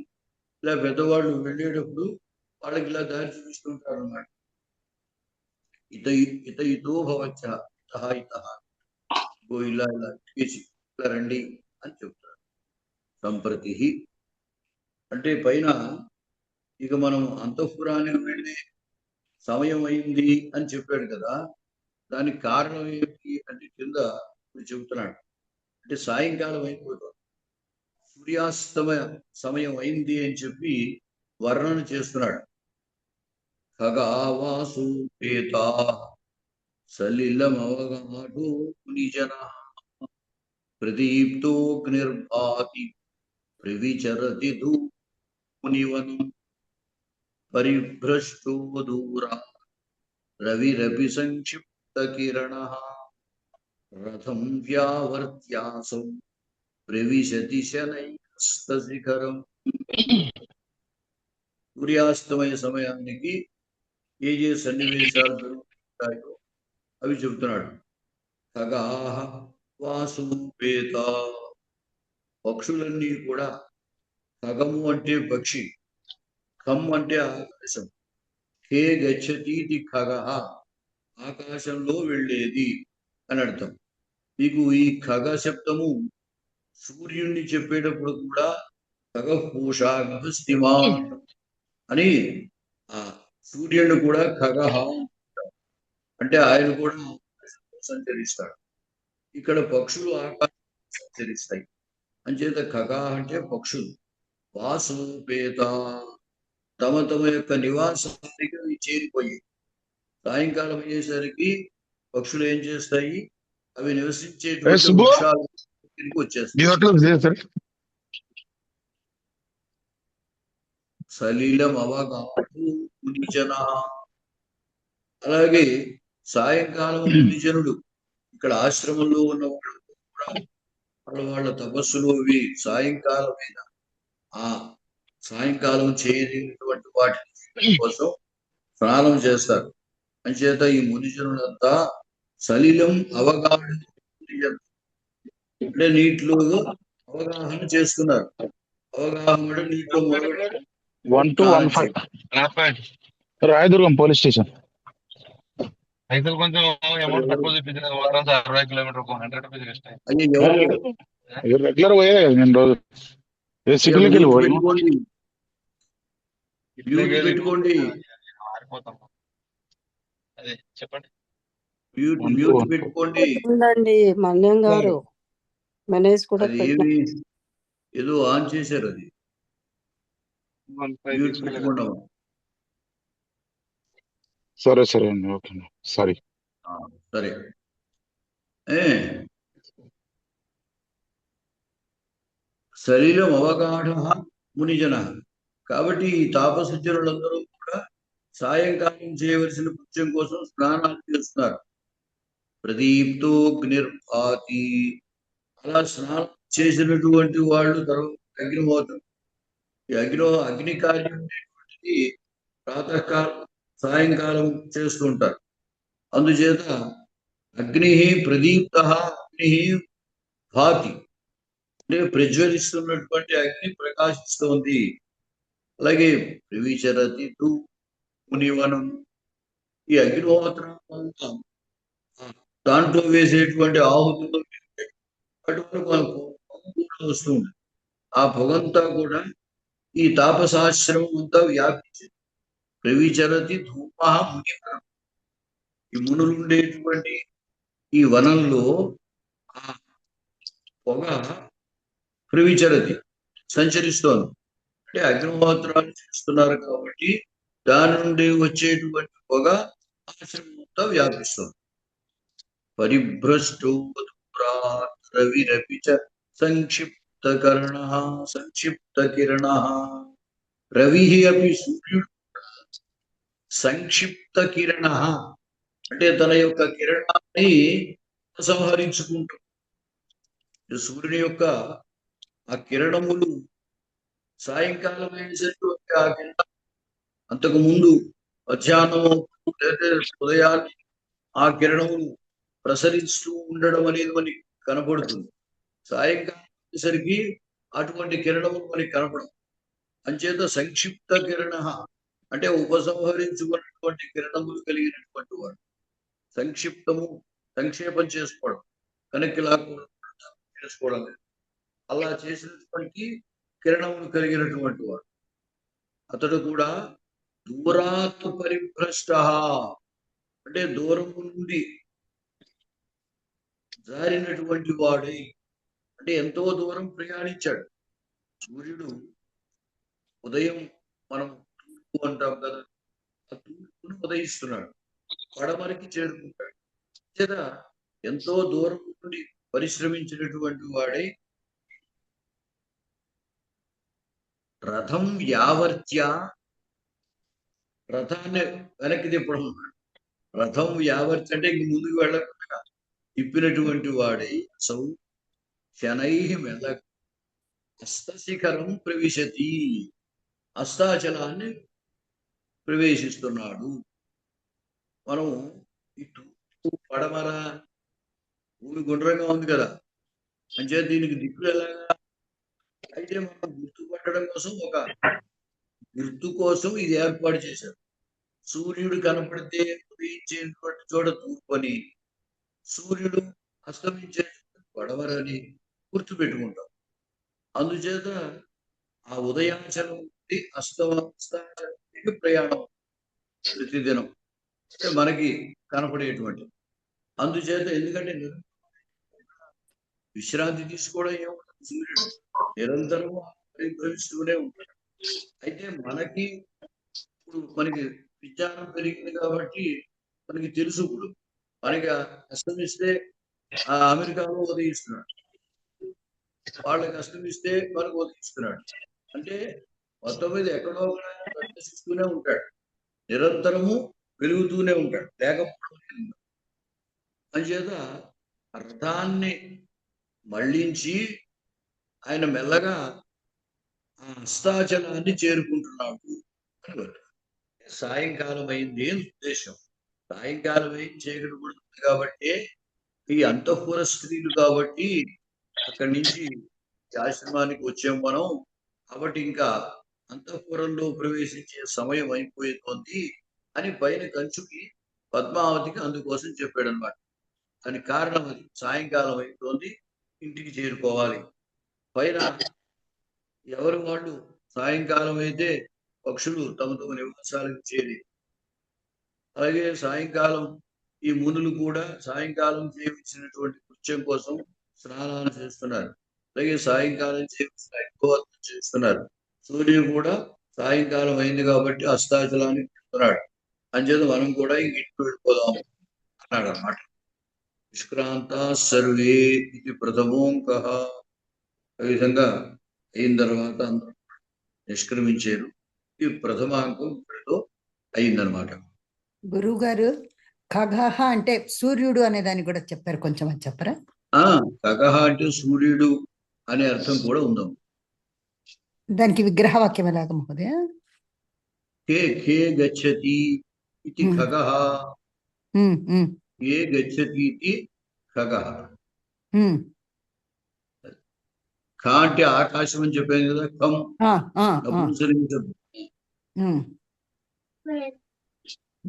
ఇలా పెద్దవాళ్ళు వెళ్ళేటప్పుడు వాళ్ళకి ఇలా దారి చూపిస్తుంటారు అన్నమాట. ఇతో భవచ్చ ఇలా చేసి ఇలా రండి అని చెప్తారు. సంప్రతి అంటే పైన ఇక మనం అంతఃపురానికి వెళ్ళే సమయం అయింది అని చెప్పాడు కదా, దానికి కారణం ఏమిటి అంటే కింద చెబుతున్నాడు. అంటే సాయంకాలం అయిపోతుంది, సూర్యాస్తమయ సమయం అయింది అని చెప్పి వర్ణన చేస్తున్నాడు. ఖగావాసు పేత సలిలమవగాఢో మునిజనః ప్రదీప్తోగ్నిర్భాతి ప్రవిచరతి ధూమునివనం పరిభ్రష్టో దూరా రవిరపి సంక్షిప్తకిరణః రథం వ్యావర్త్యాసౌ ప్రవిశతి శనైస్తశిఖరం. సూర్యాస్తమయ సమయానికి ఏ ఏ సన్నివేశాలు జరుగుతాయో అవి చెబుతున్నాడు. ఖగాః వాసుపేత, పక్షులన్నీ కూడా, ఖగము అంటే పక్షి, ఖం అంటే ఆకాశం, ఖే గచ్చతీతి ఖగః ఆకాశంలో వెళ్ళేది అని అర్థం. మీకు ఈ ఖగ శబ్దము సూర్యుణ్ణి చెప్పేటప్పుడు కూడా ఖగః పూషా స్థిమాన్ అని ఆ సూర్యుడు కూడా ఖగః అంటే ఆయన కూడా ఆకాశంలో సంచరిస్తాడు. ఇక్కడ పక్షులు ఆకాశంలో సంచరిస్తాయి. అంచేత ఖగా అంటే పక్షులు. వాసుపేత, తమ తమ యొక్క నివాసానికి అవి చేరిపోయి సాయంకాలం అయ్యేసరికి పక్షులు ఏం చేస్తాయి, అవి నివసించేటువంటి వృక్షాలు తిరిగి వచ్చేస్తాయి. సలీలం అవగాహు మునిజనః, అలాగే సాయంకాలం మునిజనుడు, ఇక్కడ ఆశ్రమంలో ఉన్న వాళ్ళు కూడా వాళ్ళ తపస్సులు అవి సాయంకాలమైన ఆ సాయంకాలం చేయలేనటువంటి వాటి కోసం స్నానం చేస్తారు. అంచేత ఈ మునిజనులంతా సలిలం అవగాహన అంటే నీటిలో అవగాహన చేస్తున్నారు. అవగాహన అంటే నీటిలో 1215 రాయదుర్గం పోలీస్ స్టేషన్. అయితే కొంచెం అమౌంట్ తక్కువ చూపించిన వారం 60 కిలోమీటర్ 100 రూపీస్ ఇస్తాయి. రెగ్యులర్ పోయేదే కదా నేను రోజు సిటీలోకి వెళ్ళి పెట్టుకోండి. అదే చెప్పండి. పెట్టుకోండి. ఉందండి మన్యం గారు, మెనేజ్ కూడా ఏమి ఏదో ఆన్ చేశారు, అది పెట్టుకోండి. సరే సరే అండి, ఓకే సారీ. సరే. శరీరం అవగాఢ మునిజన, కాబట్టి ఈ తాపసజ్జనులందరూ కూడా సాయంకాలం చేయవలసిన కృత్యం కోసం స్నానాలు చేస్తున్నారు. ప్రదీప్తోగ్నిర్భాతి, అలా స్నానం చేసినటువంటి వాళ్ళు తర్వాత అగ్నిహోత్రం. ఈ అగ్ని కార్యం అనేటువంటిది ప్రాతకాలం సాయంకాలం చేస్తుంటారు. అందుచేత అగ్ని ప్రదీప్త అగ్ని భాతి అంటే ప్రజ్వలిస్తున్నటువంటి అగ్ని ప్రకాశిస్తోంది. అలాగే ప్రవిచరతి మునివనం, ఈ అగ్నిహోత్రం దాంట్లో వేసేటువంటి ఆహుతులు అటువంటి మనకు వస్తుంది. ఆ పొగంతా కూడా ఈ తాపసాశ్రమం అంతా వ్యాపించింది. ప్రవిచరతి ధూమ మునివనం, ఈ మునులు ఉండేటువంటి ఈ వనంలో ఆ పొగ ప్రవిచరతి సంచరిస్తోంది. అంటే అగ్నిహోత్రాలు చేస్తున్నారు కాబట్టి దాని నుండి వచ్చేటువంటి పొగ ఆశ్రమం అంతా వ్యాపిస్తుంది. పరిభ్రష్టో రవిరపి చ సంక్షిప్త కిరణ రవి అపి సూర్యుడు సంక్షిప్త కిరణ అంటే తన యొక్క కిరణాన్ని సంహరించుకుంటుంది. సూర్యుని యొక్క ఆ కిరణములు సాయంకాలం అయినటువంటి ఆ కిరణం అంతకు ముందు మధ్యాహ్నము లేదా ఉదయాన్ని ఆ కిరణములు ప్రసరిస్తూ ఉండడం అనేది మనకి కనపడుతుంది. సాయంకాలం వచ్చేసరికి అటువంటి కిరణములు మనకి కనపడవు. అంచేత సంక్షిప్త కిరణ అంటే ఉపసంహరించుకున్నటువంటి కిరణములు కలిగినటువంటి వాడు. సంక్షేపం చేసుకోవడం, కనెక్కి చేసుకోవడం లేదు. అలా చేసినటువంటి కిరణములు కలిగినటువంటి వాడు. అతడు కూడా దూరాత్ పరిభ్రష్ట అంటే దూరము నుండి జారినటువంటి వాడై, అంటే ఎంతో దూరం ప్రయాణించాడు. సూర్యుడు ఉదయం మనం తూర్పు అంటాం కదా, ఆ తూర్పును ఉదయిస్తున్నాడు, పడమరికి చేరుకుంటాడు. చేత ఎంతో దూరం నుండి పరిశ్రమించినటువంటి వాడై రథం యావర్త్య, రథాన్ని వెనక్కి తిప్పడం. రథం యావర్త్య అంటే ఇంక ముందుకు వెళ్ళకుండా తిప్పినటువంటి వాడై సౌ శనై మెల హస్తశిఖరం ప్రవిశతి, హస్తాచలాన్ని ప్రవేశిస్తున్నాడు. మనం ఇటు పడమర భూమి గుండ్రంగా ఉంది కదా, అంటే దీనికి దిక్కులు ఎలాగా? అయితే మనం గుర్తుపట్టడం కోసం ఒక గుర్తు కోసం ఇది ఏర్పాటు చేశారు. సూర్యుడు కనపడితే ఉదయించేటువంటి చోట తూర్పని, సూర్యుడు అస్తమించే పడమరని గుర్తు పెట్టుకుంటాం. అందుచేత ఆ ఉదయాచలం నుండి అస్తాచలానికి ప్రయాణం ప్రతిదినం మనకి కనపడేటువంటి. అందుచేత ఎందుకంటే విశ్రాంతి తీసుకోవడం ఏముంటుంది, సూర్యుడు నిరంతరము పరిభ్రమిస్తూనే ఉంటాడు. అయితే మనకి ఇప్పుడు మనకి విజ్ఞానం పెరిగింది కాబట్టి మనకి తెలుసు, ఇప్పుడు మనకి అస్తమిస్తే ఆ అమెరికాలో ఉదయిస్తున్నాడు, వాళ్ళకి అస్తమిస్తే మనకు ఉదయిస్తున్నాడు. అంటే మొత్తం మీద ఎక్కడో ప్రదర్శిస్తూనే ఉంటాడు, నిరంతరము వెలుగుతూనే ఉంటాడు, లేకపోవడం. అందుచేత రథాన్ని మళ్లించి ఆయన మెల్లగా ఆ హస్తాచలాన్ని చేరుకుంటున్నాడు అని. సాయంకాలం అయింది అని ఉద్దేశం. సాయంకాలం అయింది, చీకటి పడుతుంది కాబట్టి ఈ అంతఃపుర స్త్రీలు కాబట్టి అక్కడి నుంచి ఆశ్రమానికి వచ్చాం మనం, కాబట్టి ఇంకా అంతఃపురంలో ప్రవేశించే సమయం అయిపోతుంది అని పైన కంచుకి పద్మావతికి అందుకోసం చెప్పాడు అనమాట. దానికి కారణం అది, సాయంకాలం అయిపోతుంది, ఇంటికి చేరుకోవాలి. పైన ఎవరు వాళ్ళు సాయంకాలం అయితే పక్షులు తమ తమ నివాసాలకు చేరి, అలాగే సాయంకాలం ఈ మునులు కూడా సాయంకాలం చేయవలసినటువంటి కృత్యం కోసం స్నానాలు చేస్తున్నారు, అలాగే సాయంకాలం చేయవలసిన అగ్నిహోత్రం చేస్తున్నారు. సూర్యుడు కూడా సాయంకాలం అయింది కాబట్టి అస్తాచలానికి వెళ్తున్నాడు. అంచేత మనం కూడా ఇంటికి వెళ్ళిపోదాం అన్నాడు అన్నమాట. నిష్క్రాంత సర్వే ఇది ప్రథమోంక. ఆ విధంగా అయిన తర్వాత అందరూ నిష్క్రమించారు. ఈ ప్రథమాంకం ఇప్పటితో అయిందనమాట. గురువు గారు, ఖగహ అంటే సూర్యుడు అనే దాన్ని కూడా చెప్పారు, కొంచెం అది చెప్పరా? ఖగహ అంటే సూర్యుడు అనే అర్థం కూడా ఉందాం. దానికి విగ్రహవాక్యం ఎలాగ మహోదయ? కే ఖే గచ్చతి ఇది ఖగహ, ఏ గచ్చతి ఇది ఖగహ. ఖ అంటే ఆకాశం అని చెప్పాను కదా, ఖం నపుంసలింగం.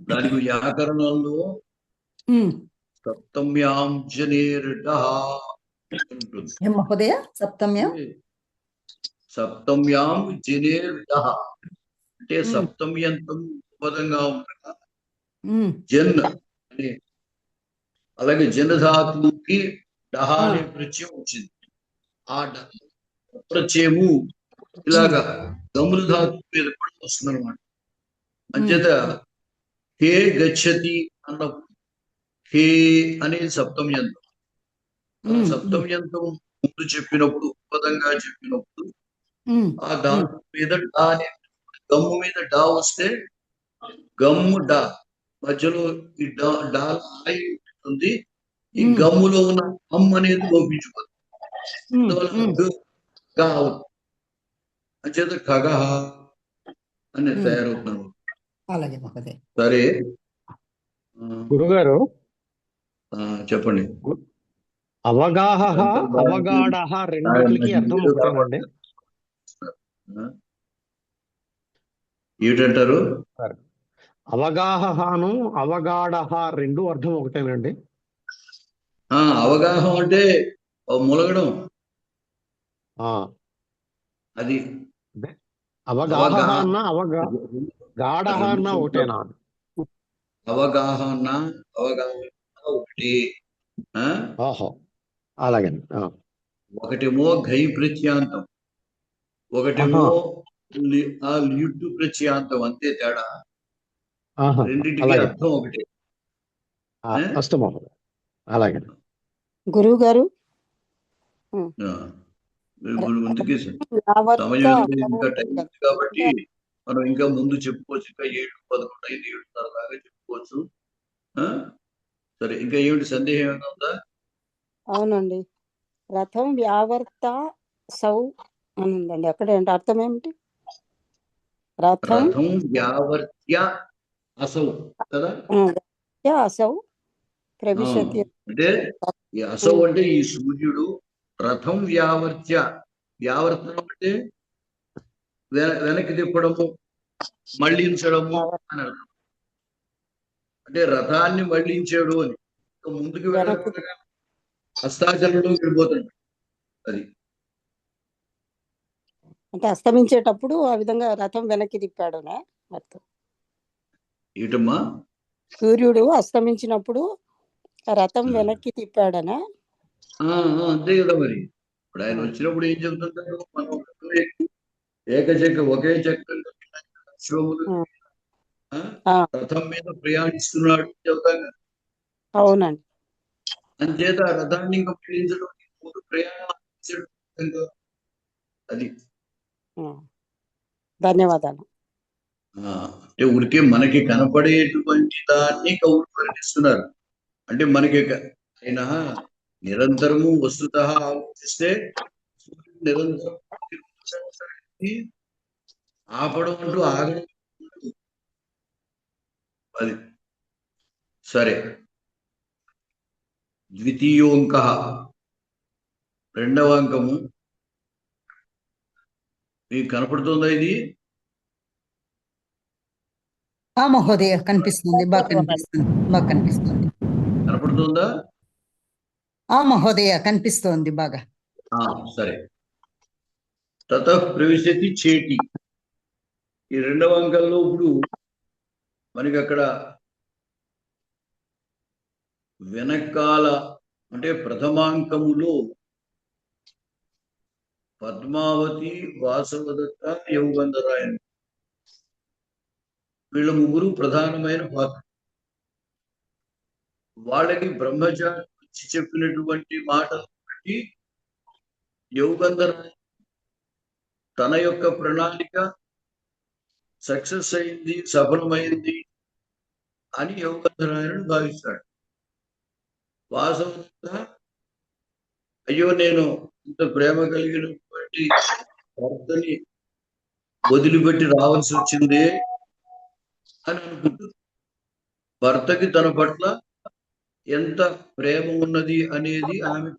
దానికి వ్యాకరణంలో సప్తమ్యాం జనేర్డః ఉంటుంది. మహోదయ సప్తమ్యం? సప్తమ్యాం జనేర్డః అంటే సప్తమ్యంతం పదంగా ఉండగా జన్ అనే, అలాగే జన ధాతువుకి డహ అనే ప్రత్యయం వచ్చింది. ఆ ప్రత్యయము ఇలాగా గమ్ముల ధాతు మీద కూడా వస్తుంది అనమాట. అంచేత హే గచ్చతి అన్నప్పుడు హే అనేది సప్తమ్యంతం. సప్తమ్యంతం ముందు చెప్పినప్పుడు, పదంగా చెప్పినప్పుడు ఆ ధాతు మీద డా అనే గమ్ము మీద డా వస్తే గమ్ము డా మధ్యలో ఈ డా ఉంటుంది. ఈ గమ్ములో ఉన్న అమ్ అనేది లోపించిపోతుంది. అంచేత ఖగహ అని తయారవుతున్నాను. అలాగే మహోదయ. సరే గురుగారు, చెప్పండి. అవగాహ అవగాఢ రెండిటికి అర్థం ఒకటేనండి? ఏమిటంటారు? అవగాహను అవగాఢ రెండు అర్థం ఒకటేనండి? అవగాహం అంటే ములగడం, అది అవగాహ అన్న గాఢ అన్న ఒకటేనా? అవగాహన ఒకటి. ఓహో, అలాగే. ఒకటేమో ఘై ప్రత్యాంతం, ఒకటేమో లిట్టు ప్రత్యాంతం, అంతే తేడా. రెండింటికి అర్థం ఒకటే. అస్తు మహోదయ, అలాగే. గురువు గారు ఆ, ఇప్పుడు ముందుకే యావత్త సమయం ఉంది, ఇంకా అసౌ టైం కదా. ఉంది కాబట్టి అంటే మనం ఇంకా ముందు చెప్పుకోవచ్చు. ఇంకా 7, 11 అయింది, 7:30 దాకా చెప్పుకోవచ్చు. ఆ? సరే, ఇంకా ఏమిటి సందేహం ఏమైనా ఉందా? అవునండి, రథం వ్యావర్త సౌ అని ఉందండి. అక్కడ ఏంటి అర్థం ఏమిటి? రథం రథం వ్యావర్త్య అసౌ కదా. అసౌ ఆ, ప్రవిశతి. అంటే ఈ అసౌ అంటే ఈ సూర్యుడు రథం వ్యావర్త్య, వ్యావర్తనం అంటే వెనక్కి తిప్పడము, మళ్లించడము అని అర్థం. అంటే రథాన్ని మళ్లించాడు అని. ఇంకా ముందుకు వెనక్కి వెళ్ళకుండా హస్తాచలంలో వెళ్ళిపోతాడు. అది అంటే అస్తమించేటప్పుడు ఆ విధంగా రథం వెనక్కి తిప్పాడునా అర్థం. ఏటమ్మా? సూర్యుడు అస్తమించినప్పుడు ఆ రథం వెనక్కి తిప్పాడనా? అంతే కదా మరి. ఇప్పుడు ఆయన వచ్చినప్పుడు ఏం చెబుతుంటారు? మనం ఏకచక్ర ఒకే చక్రం శోభులు రథం మీద ప్రయాణిస్తున్నాడు చెబుతాం కదా. అవునండి. అంచేత ఆ రథాన్ని ఇంకా మళ్లించడం ముందు ప్రయాణం ఆచరించడం. అది ధన్యవాదాలు. అంటే ఊరికే మనకి కనపడేటువంటి దాన్ని కవులు వర్ణిస్తున్నారు. అంటే మనకి ఆయన నిరంతరము వస్తుతః ఆలోచిస్తే నిరంతరం ఆపడం అంటూ ఆగడం. అది సరే. ద్వితీయోంక, రెండవ అంకము మీకు కనపడుతుందా? ఇది మహోదయ కనిపిస్తుంది, బాగా కనిపిస్తుంది. కనపడుతుందా? మహోదయ కనిపిస్తోంది బాగా. సరే. తతః ప్రవిశతి చేటి, ఈ రెండవ అంకంలో ఇప్పుడు మనకి అక్కడ వెనకాల అంటే ప్రథమాంకములో పద్మావతి, వాసవదత్త, యౌగంధరాయన్ వీళ్ళ ముగ్గురు ప్రధానమైన పాత్ర. వాళ్ళకి బ్రహ్మచారి వచ్చి చెప్పినటువంటి మాటలు బట్టి యౌగంధరాయన్ తన యొక్క ప్రణాళిక సక్సెస్ అయింది, సఫలమైంది అని యౌగంధరాయనుడు భావిస్తాడు. వాసవదత్త అయ్యో నేను ఇంత ప్రేమ కలిగినటువంటి భర్తని వదిలిపెట్టి రావాల్సి వచ్చిందే అని అనుకుంటుంది. భర్తకి తన పట్ల ఎంత ప్రేమ ఉన్నది అనేది ఆమె.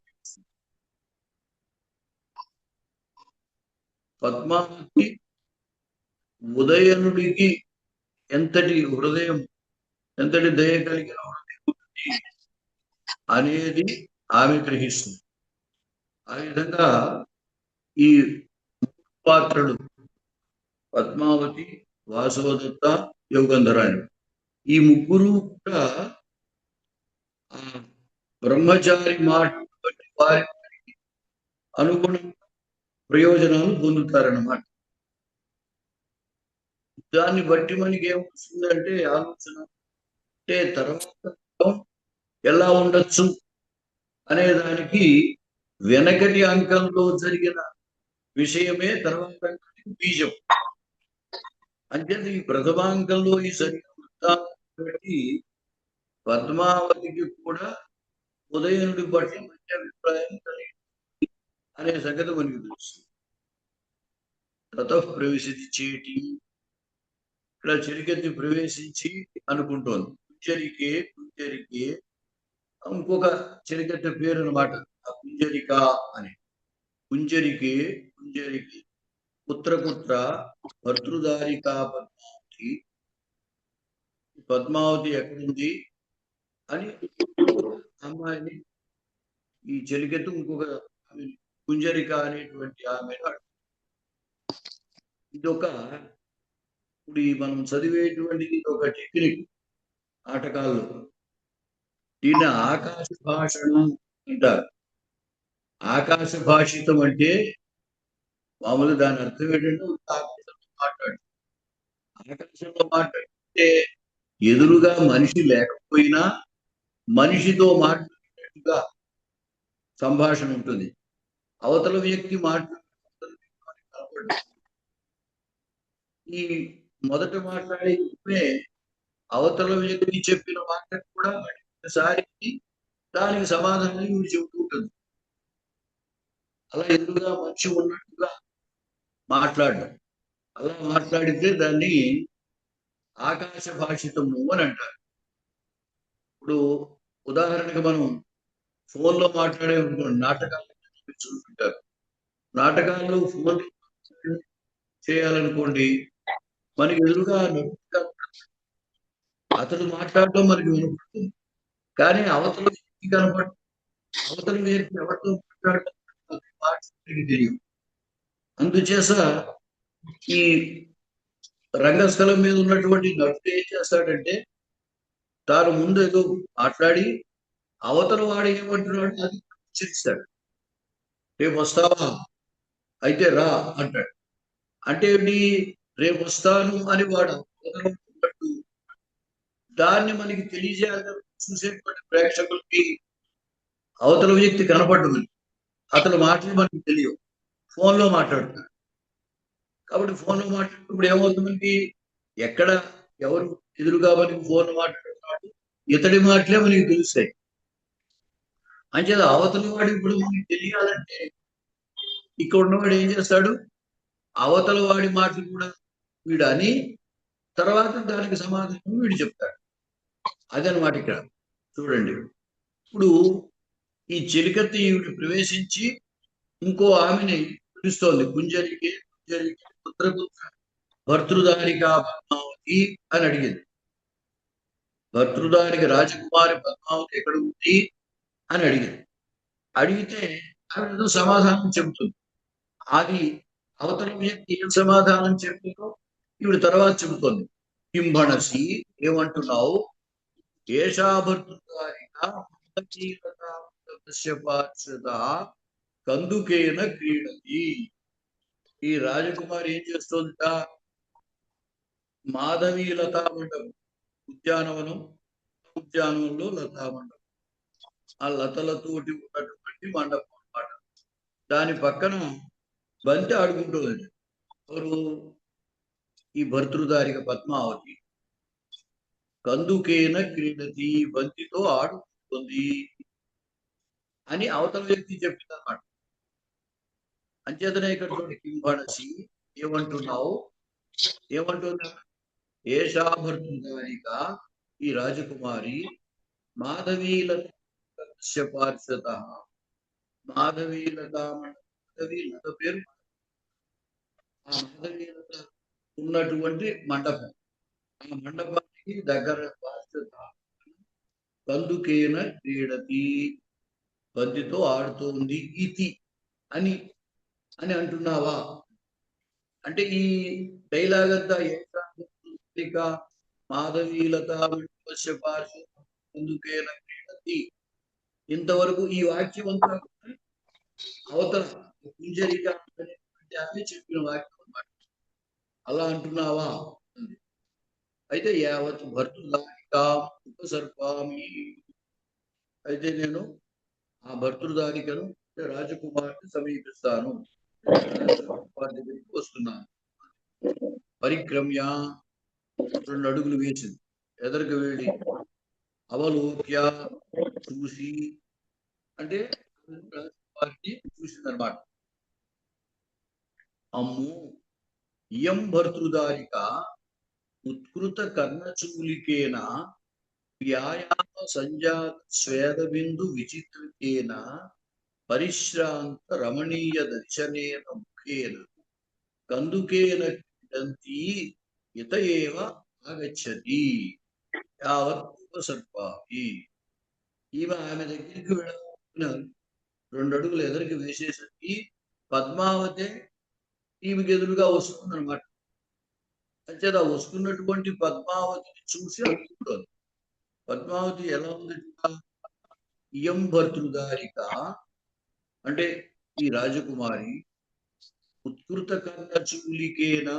పద్మావతి ఉదయనుడికి ఎంతటి హృదయం, ఎంతటి దయ కలిగిన హృదయం అనేది ఆమె గ్రహిస్తుంది. ఆ విధంగా ఈ పాత్రలు పద్మావతి, వాసవదత్త, యౌగంధరాయనుడు ఈ ముగ్గురు కూడా బ్రహ్మచారి మాట బట్టి వారికి అనుగుణంగా ప్రయోజనాలు పొందుతారన్నమాట. దాన్ని బట్టి మనకి ఏమొస్తుందంటే ఆలోచన, అంటే తర్వాత ఎలా ఉండొచ్చు అనే దానికి వెనకటి అంకంలో జరిగిన విషయమే తర్వాత బీజం. అంటే ఈ ప్రథమాంకంలో ఈ బట్టి పద్మావతికి కూడా ఉదయనుడి పట్ల మంచి అభిప్రాయం కలిగింది అనే సంగతి మనకి తెలుస్తుంది. తతః ప్రవేశించి చేటి, ఇక్కడ చిరికెత్తి ప్రవేశించి అనుకుంటోంది. కుంజరికే ఇంకొక చిరికెత్తి పేరు అనమాట ఆ కుంజరిక అని. కుంజరికే పుత్ర భర్తృదారికా పద్మావతి, పద్మావతి ఎక్కడుంది అని అమ్మాయిని ఈ చెలికెత్తు ఇంకొక కుంజరిక అనేటువంటి ఆమె. ఇదొక ఇప్పుడు మనం చదివేటువంటిది ఒక టెక్నిక్ నాటకాల్లో. దీన్ని ఆకాశ భాషణం అంటారు. ఆకాశ భాషితం అంటే మామూలు దాని అర్థం ఏంటంటే ఆకాశంలో మాట్లాడు. ఆకాశంలో మాట్లాడితే ఎదురుగా మనిషి లేకపోయినా మనిషితో మాట్లాడే పూర్తిగా సంభాషణ ఉంటుంది. అవతల వ్యక్తి మాట్లాడే ఈ మొదట మాట్లాడే అవతల వ్యక్తి చెప్పిన మాటకు కూడా ఒకసారి దానికి సమాధానం వీడు చెబుతూ ఉంటుంది. అలా ఎదురుగా మనిషి ఉన్నట్టుగా మాట్లాడడం, అలా మాట్లాడితే దాన్ని ఆకాశ భాషితము అని అంటారు. ఇప్పుడు ఉదాహరణకు మనం ఫోన్లో మాట్లాడే నాటకాలు చూస్తుంటారు. నాటకాల్లో ఫోన్ చేయాలనుకోండి, మనకి ఎదురుగా అతడు మాట్లాడటం మనకి వినపడుతుంది, కానీ అవతల వ్యక్తి కనపడ అవతల వ్యక్తి ఎవరితో మాట్లాడటం తెలియదు. అందుచేత ఈ రంగస్థలం మీద ఉన్నటువంటి నటుడు ఏం చేస్తాడంటే, తాను ముందు ఏదో మాట్లాడి అవతల వాడు ఏమంటున్నాడు అది హెచ్చరిస్తాడు. రేపు వస్తావా, అయితే రా అంటాడు. అంటే రేపు వస్తాను అని వాడు అవతల దాన్ని మనకి తెలియజేయాలని చూసేటువంటి ప్రేక్షకులకి అవతల వ్యక్తి కనపడ్డది, అతని మాటలు మనకి తెలియవు, ఫోన్లో మాట్లాడుతున్నాడు. కాబట్టి ఫోన్లో మాట్లాడినప్పుడు ఏమవుతుందండి, ఎక్కడ ఎవరు ఎదురుగా మనకి ఫోన్ మాట్లాడుతున్నాడు, ఇతడి మాటలే మనకి తెలుస్తాయి. అంచేత అవతల వాడు ఇప్పుడు మనకి తెలియాలంటే ఇక్కడ ఉన్నవాడు ఏం చేస్తాడు, అవతల వాడి మాటలు కూడా వీడు అని తర్వాత దానికి సమాధానం వీడు చెప్తాడు. అదనమాట ఇక్కడ చూడండి. ఇప్పుడు ఈ చెలికత్తి ఈవిడ ప్రవేశించి ఇంకో ఆమెని పిలుస్తోంది. కుంజరికి పుత్రపుత్ర భర్తృదారిక పద్మావతి అని అడిగింది. భర్తృదారిక రాజకుమారి పద్మావతి ఎక్కడ ఉంది అని అడిగింది. అడిగితే ఆమె సమాధానం చెబుతుంది. అది అవతల వ్యక్తి ఏం సమాధానం చెప్తుందో ఈవిడ తర్వాత చెబుతోంది. కింభణసి ఏమంటున్నావు, ఏషా భర్తృదారిక కందుకేన క్రీడతి. ఈ రాజకుమారి ఏం చేస్తుందట, మాధవీ లతా మండపం ఉద్యానవనంలో లతా మండపం, ఆ లతలతోటి ఉన్నటువంటి మండపం అన్నమాట. దాని పక్కన బంతి ఆడుకుంటుంది. ఎవరు, ఈ భర్తృదారిక పద్మావతి. కందుకేన క్రీడతి, బంతితో ఆడుకుంటుంది అని అవతల వ్యక్తి చెప్పింది అన్నమాట. అంచేతనే ఇక్కడ చూడండి, కింభణసి ఏమంటున్నావు, ఏమంటున్నా, ఏషా భర్తృదారిక ఈ రాజకుమారి మాధవీలత పార్షద, మాధవీలత మాధవీలత పేరు, ఆ మాధవీలత ఉన్నటువంటి మండపం, ఆ మండపానికి దగ్గర పార్షద కందుకేన క్రీడతి, బంతితో ఆడుతోంది ఇది అని అని అంటున్నావా అంటే ఈ డైలాగ్ అంతా మాధవీలత కందుకేన క్రీడతి, ఇంతవరకు ఈ వాక్యం అంతా అవతల కుంజరిక ఆమె చెప్పిన వాక్యం అన్నమాట. అలా అంటున్నావా, అయితే యావత్ భర్తృదారిక ఉపసర్పామి, అయితే నేను ఆ భర్తృదారికను రాజకుమార్ని సమీపిస్తాను, రాజకుమారి దగ్గరికి వస్తున్నాను. పరిక్రమ్య 2 అడుగులు వేసింది, ఎదరికి వెళ్ళి అవలోక్య చూసి, అంటే రాజకుమారిని చూసిందనమాట. అమ్ము ఇయం భర్తృదారిక ఉత్కృత కర్ణచూలికేన వ్యాయామ సంజాత స్వేద బిందు విచిత్రికేన పరిశ్రాంత రమణీయ దర్శనేన ముఖేన కందుకేన క్రీడంతి ఇత ఏవ ఆగచ్చతి యావత్ ఉపసర్పామి. ఈమె ఆమె దగ్గరికి వెళ్ళాలని 2 అడుగులు ఎదురికి వేసేసరికి పద్మావతి ఈమెకి ఎదురుగా వస్తుందన్నమాట. అంచేత వస్తున్నటువంటి పద్మావతిని చూసి అనుకుంటుంది. పద్మావతి ఎలా ఉంది, ఇయం భర్తృదారిక అంటే ఈ రాజకుమారి ఉత్కృత కర్ణచూలికేన,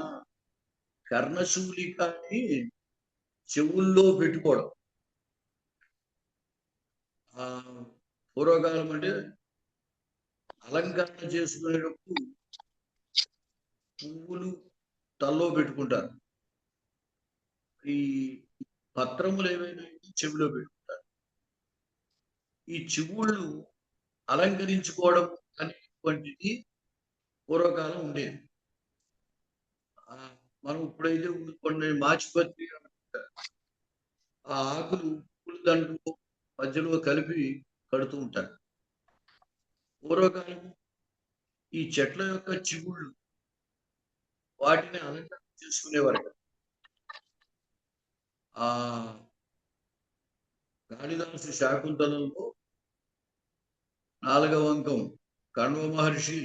కర్ణచూలికని చెవుల్లో పెట్టుకోవడం, పూర్వకాలం అంటే అలంకరణ చేసుకునేటప్పుడు పువ్వులు తల్లో పెట్టుకుంటారు. ఈ పత్రములు ఏవైనా చెవిలో పెట్టుకుంటారు. ఈ చెవుళ్ళు అలంకరించుకోవడం అనేటువంటిది పూర్వకాలం ఉండేది. మనం ఇప్పుడైతే కొన్ని మాచిపత్రి ఆ ఆకులు పువ్వుల దండలు మధ్యలో కలిపి కడుతూ ఉంటారు. పూర్వకాలం ఈ చెట్ల యొక్క చిగుళ్ళు వాటిని అలంకరణ చేసుకునేవారు. ఆ కాళిదాసు శాకుంతలంలో 4వ అంకం కణ్వ మహర్షి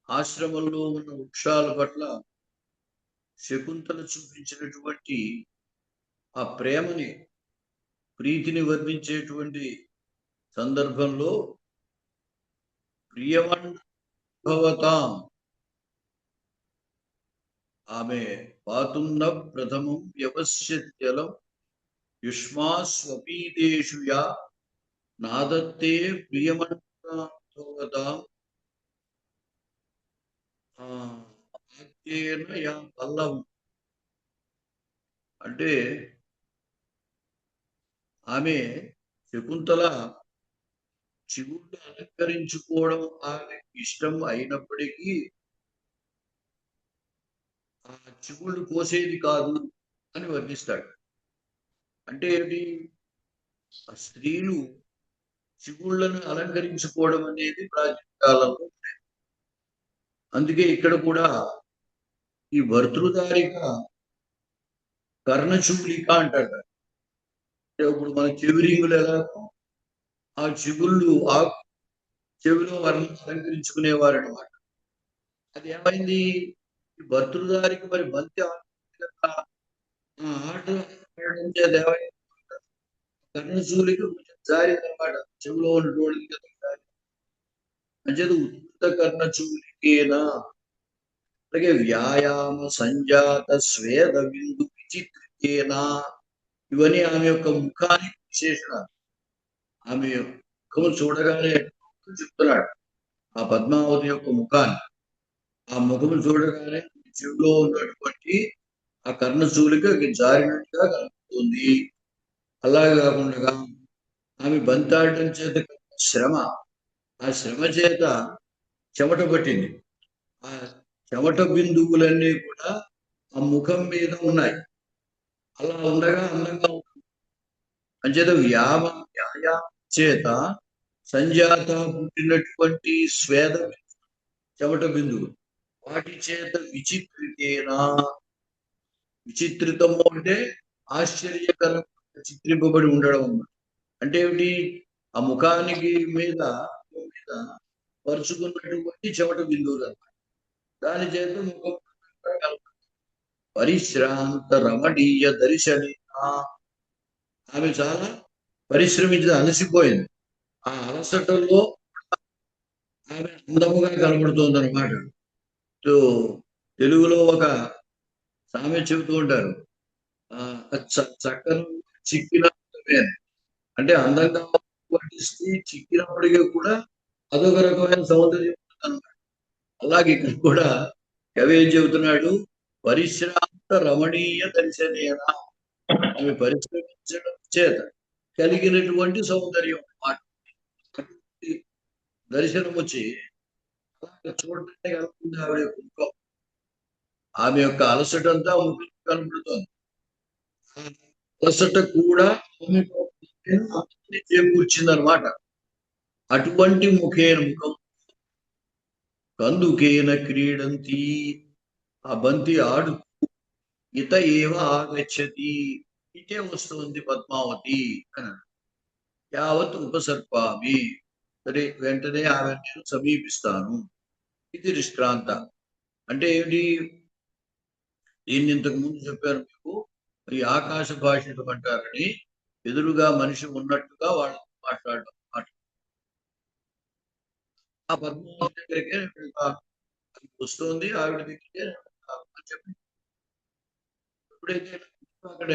ఆశ్రమంలో ఉన్న వృక్షాల పట్ల శకుంతల చూపించినటువంటి ఆ ప్రీతిని వర్ణించేటువంటి సందర్భంలో ప్రియవన్ ఆమె పాతున్న ప్రథమం వ్యవస్యత్యలం యుష్మాస్వపీదేషు యా నాదత్తే ప్రియమణభవతాం యా పల్లవం. అంటే ఆమె శకుంతల చిగుళ్ళు అలంకరించుకోవడం ఆమెకు ఇష్టం అయినప్పటికీ ఆ చిగుళ్ళు కోసేది కాదు అని వర్ణిస్తాడు. అంటే ఏంటి? స్త్రీలు చిగుళ్ళను అలంకరించుకోవడం అనేది ప్రాచీన కాలంలో ఉండేది. అందుకే ఇక్కడ కూడా ఈ భర్తృదారిక కర్ణచూలిక అంటాడు. ఇప్పుడు మన చెవిరింగులు ఎలా ఆ చిగుళ్ళు ఆ చెవిలో అలంకరించుకునేవారు అనమాట. అది ఏమైంది? ఈ భర్తృదారికి మరి బంతి ఆట కర్ణచూలిక కొంచెం జారిందనమాట. చెవిలో ఉన్నటువంటి అంచేది ఉత్త కర్ణచూలికేనా. అలాగే వ్యాయామ సంజాత స్వేద బిందు విచిత్రికేనా. ఇవన్నీ ఆమె యొక్క ముఖానికి విశేషణాలు. ఆమె ముఖము చూడగానే చెప్తున్నాడు ఆ పద్మావతి యొక్క ముఖాన్ని. ఆ ముఖము చూడగానే చెవిలో ఉన్నటువంటి ఆ కర్ణచూలిక జారినట్టుగా కలుగుతుంది. అలాగే కాకుండా ఆమె బంతాడటం చేత శ్రమ, ఆ శ్రమ చేత చెమట పట్టింది. ఆ చెమట బిందువులన్నీ కూడా ఆ ముఖం మీద ఉన్నాయి. అలా ఉండగా అందంగా ఉంటుంది. అంచేత వ్యాయామం చేత సంజాత పుట్టినటువంటి స్వేద చెమట బిందువు వాటి చేత విచిత్రితేనా. విచిత్రితము అంటే ఆశ్చర్యకరం చిత్రింపబడి ఉండడం అన్నమాట. అంటే ఏమిటి? ఆ ముఖానికి మీద పరుచుకున్నటువంటి చెమట బిందువులు అన్నమాట. దాని చేత ముఖం పరిశ్రాంత రమణీయ దర్శనేనా. ఆమె చాలా పరిశ్రమించి అలసిపోయింది. ఆ అలసటలో ఆమె అందముగా కనబడుతోంది అనమాట. తెలుగులో ఒక సామెత చెబుతూ ఉంటారు, చక్కను చిక్కిన అంటే అందంగా స్త్రీ చిక్కినప్పటికీ కూడా అదొక రకమైన సౌందర్యం అన్నమాట. అలాగే ఇక్కడ కూడా కవి ఏం చెబుతున్నాడు? పరిశ్రాంత రమణీయ దర్శనేనా. ఆమె పరిశ్రమించడం చేత కలిగినటువంటి సౌందర్యం అన్నమాట. దర్శనం వచ్చి చూడటానికి కలుగుతుంది ఆవిడ యొక్క ముఖం. ఆమె యొక్క అలసటంతా ముఖం కనబడుతోంది. అలసట కూడా చేకూర్చింది అనమాట. అటువంటి ముఖం కందుకేన క్రీడంతి. ఆ బంతి ఆడు ఇత ఏవ ఆగచ్చతి. ఇటే వస్తుంది పద్మావతి అని. యావత్ ఉపసర్పామి. సరే, వెంటనే ఆమె నేను సమీపిస్తాను. ఇది నిష్క్రాంత. అంటే ఏమిటి? దీన్ని ఇంతకు ముందు చెప్పారు మీకు. ఈ ఆకాశ భాషలు అంటారని ఎదురుగా మనిషి ఉన్నట్టుగా వాళ్ళతో మాట్లాడడం. ఆ పద్మావతి దగ్గరికే వస్తుంది. ఆవిడ దగ్గరికే చెప్పి ఎప్పుడైతే అక్కడ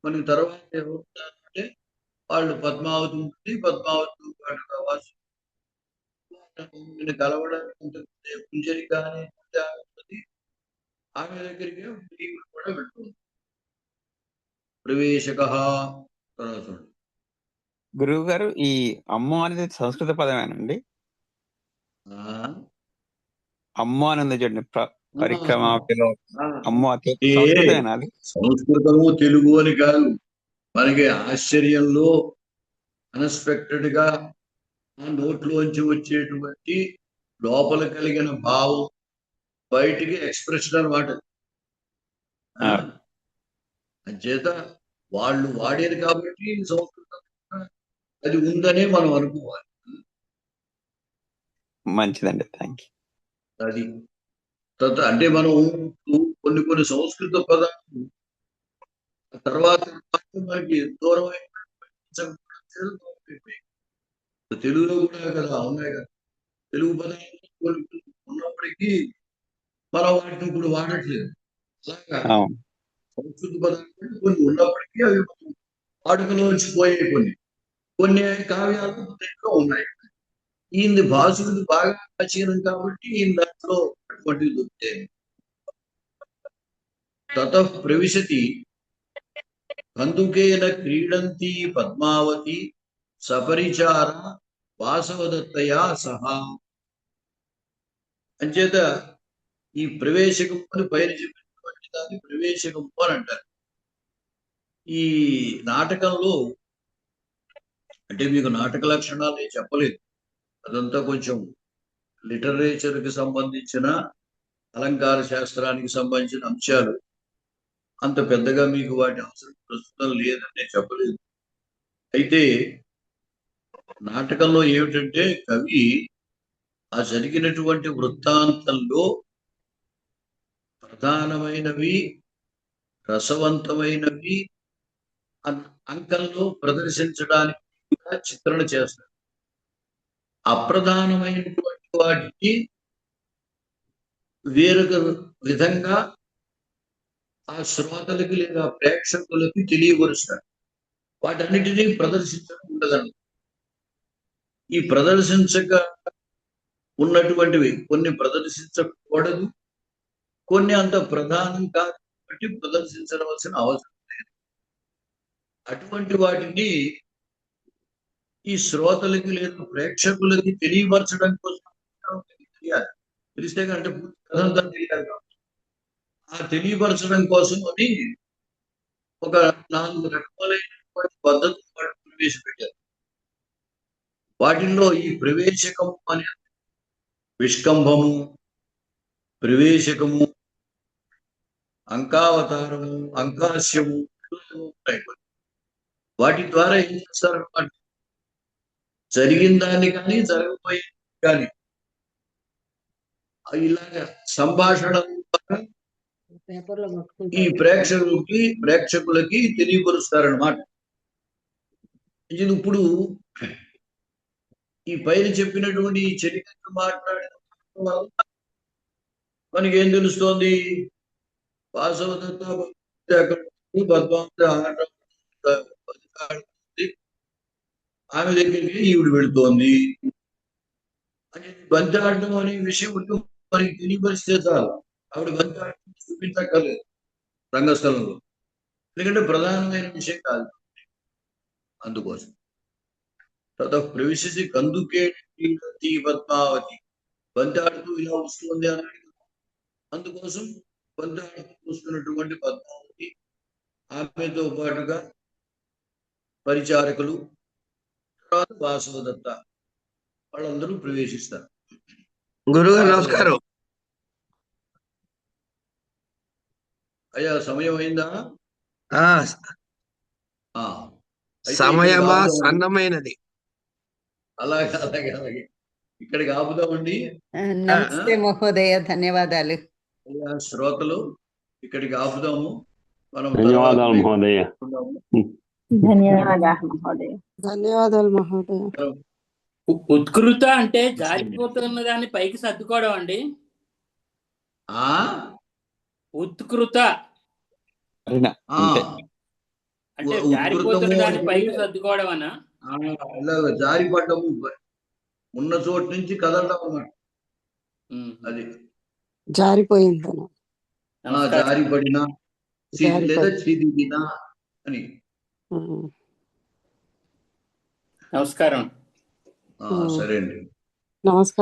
మనకి తర్వాత ఏమవుతారంటే వాళ్ళు పద్మావతి ఉంటుంది, పద్మావతితో పాటుగా వాసు కలవడానికి పుంజరిక అనే ఉంటుంది. ఆమె దగ్గరికి భీముడు కూడా వెళ్తుంది. ప్రవేశక గురువు గారు, ఈ అమ్ము అనేది సంస్కృత పదమేనండి? అమ్ము అనేది చూడండి, పరిక్రమ అమ్ము సంస్కృతమేనా? సంస్కృతము తెలుగు అని కాదు, మనకి ఆశ్చర్యంలో అన్ఎక్స్పెక్టెడ్ గా నోట్లోంచి వచ్చేటువంటి లోపల కలిగిన భావం బయటికి ఎక్స్ప్రెషన్ అనమాట. అంచేత వాళ్ళు వాడేది కాబట్టి సంస్కృతం అది ఉందనే మనం అనుకోవాలి. మంచిదండి, థ్యాంక్ యూ. అది అంటే మనం కొన్ని సంస్కృత పదాలు తర్వాత మనకి దూరమైన తెలుగులో కూడా కదా ఉన్నాయి కదా, తెలుగు పదాలు ఉన్నప్పటికీ మనం వాటిని ఇప్పుడు వాడట్లేదు. అలాగా సంస్కృత పదాలు కొన్ని ఉన్నప్పటికీ అవి వాడుకలోంచి పోయే కొన్ని కావ్యాలు దీంట్లో ఉన్నాయి. ఈయన భాషలు బాగా ప్రాచీనం కాబట్టి ఈయన దాంట్లో అటువంటివి దొరుకుతాయి. తతః ప్రవిశతి కందుకేన క్రీడంతి పద్మావతి సపరిచార వాసవదత్తయా సహా. అంచేత ఈ ప్రవేశకము అని పైన చెప్పినటువంటి దాన్ని ప్రవేశకము అని అంటారు. ఈ నాటకంలో అంటే మీకు నాటక లక్షణాలు నేను చెప్పలేదు, అదంతా కొంచెం లిటరేచర్కి సంబంధించిన అలంకార శాస్త్రానికి సంబంధించిన అంశాలు. అంత పెద్దగా మీకు వాటి అవసరం ప్రస్తుతం లేదని నేను చెప్పలేదు. అయితే నాటకంలో ఏమిటంటే కవి ఆ జరిగినటువంటి వృత్తాంతంలో ప్రధానమైనవి, రసవంతమైనవి అంకంలో ప్రదర్శించడానికి చిత్రణ చేస్తారు. అప్రధానమైనటువంటి వాటికి వేరొక విధంగా ఆ శ్రోతలకి లేదా ప్రేక్షకులకి తెలియపరుస్తారు. వాటన్నిటినీ ప్రదర్శించడం ఉండదండి. ఈ ప్రదర్శించక ఉన్నటువంటివి కొన్ని ప్రదర్శించకూడదు, కొన్ని అంత ప్రధానం కాదు కాబట్టి ప్రదర్శించవలసిన అవసరం లేదు. అటువంటి వాటిని ఈ శ్రోతలకి లేదా ప్రేక్షకులకి తెలియపరచడం కోసం తెలియాలి. తెలిస్తే కంటే కథంతా తెలియాలి కాబట్టి ఆ తెలియపరచడం కోసం అని ఒక 4 రకాలైనటువంటి పద్ధతులు ప్రవేశపెట్టారు. వాటిల్లో ఈ ప్రవేశకము అనే విష్కంభము, ప్రవేశకము, అంకావతారము, అంకాస్యము ఉంటాయి. వాటి ద్వారా ఏం చేస్తారన్నమాట, జరిగిన దాన్ని కానీ జరగబోయేది కానీ ఇలాగా సంభాషణ ఈ ప్రేక్షకులకి తెలియపరుస్తారనమాట. ఇప్పుడు ఈ పైన చెప్పినటువంటి ఈ చరిత్ర మాట్లాడిన మనకి ఏం తెలుస్తోంది? వాసవదత్త పద్మావతి ఆమె దగ్గరికి ఈవిడ వెళుతోంది అని బంతాడటం అనే విషయం మనకి తెలియపరిస్తే చాలు. ఆవిడ బంతాడటం చూపించక్కర్లేదు రంగస్థలంలో, ఎందుకంటే ప్రధానమైన విషయం కాదు. అందుకోసం తతః ప్రవిశసి కందుకే పద్మావతి, బంతాడుతూ ఇలా వస్తుంది అన్నాడు. అందుకోసం బంతాడుతూ వస్తున్నటువంటి పద్మావతి, ఆమెతో పాటుగా పరిచారకులు, తర్వాత వాసవదత్త వాళ్ళందరూ ప్రవేశిస్తారు. గురువు నమస్కారం. అయ్యా సమయం అయిందా? సమయమా సన్నమైనది. అలాగే అలాగే అలాగే ఇక్కడికి ఆపుదామండి. నమస్తే మహోదయ, ధన్యవాదాలు. శ్రోతలు ఇక్కడికి ఆపుదాము. మనం ధన్యవాదాలు మహోదయ. ధన్యవాదాలు మహోదయ. ఉత్కృత అంటే జారిపోతున్న దాన్ని పైకి సర్దుకోవడం అండి. ఉత్కృత అంటే ఉత్కృతము జారిపోతున్న దాన్ని అంటే పైకి సర్దుకోవడం అనా? ఇలాగ జారిపడ్డము, ఉన్న చోటు నుంచి కదలడం అన్నమాట. అది జారిపోయిందను. నమస్కారం. జారిపడిన లేదా జారిపడి చిదిగిన అని. నమస్కారం. సరే అండి. నమస్కారం.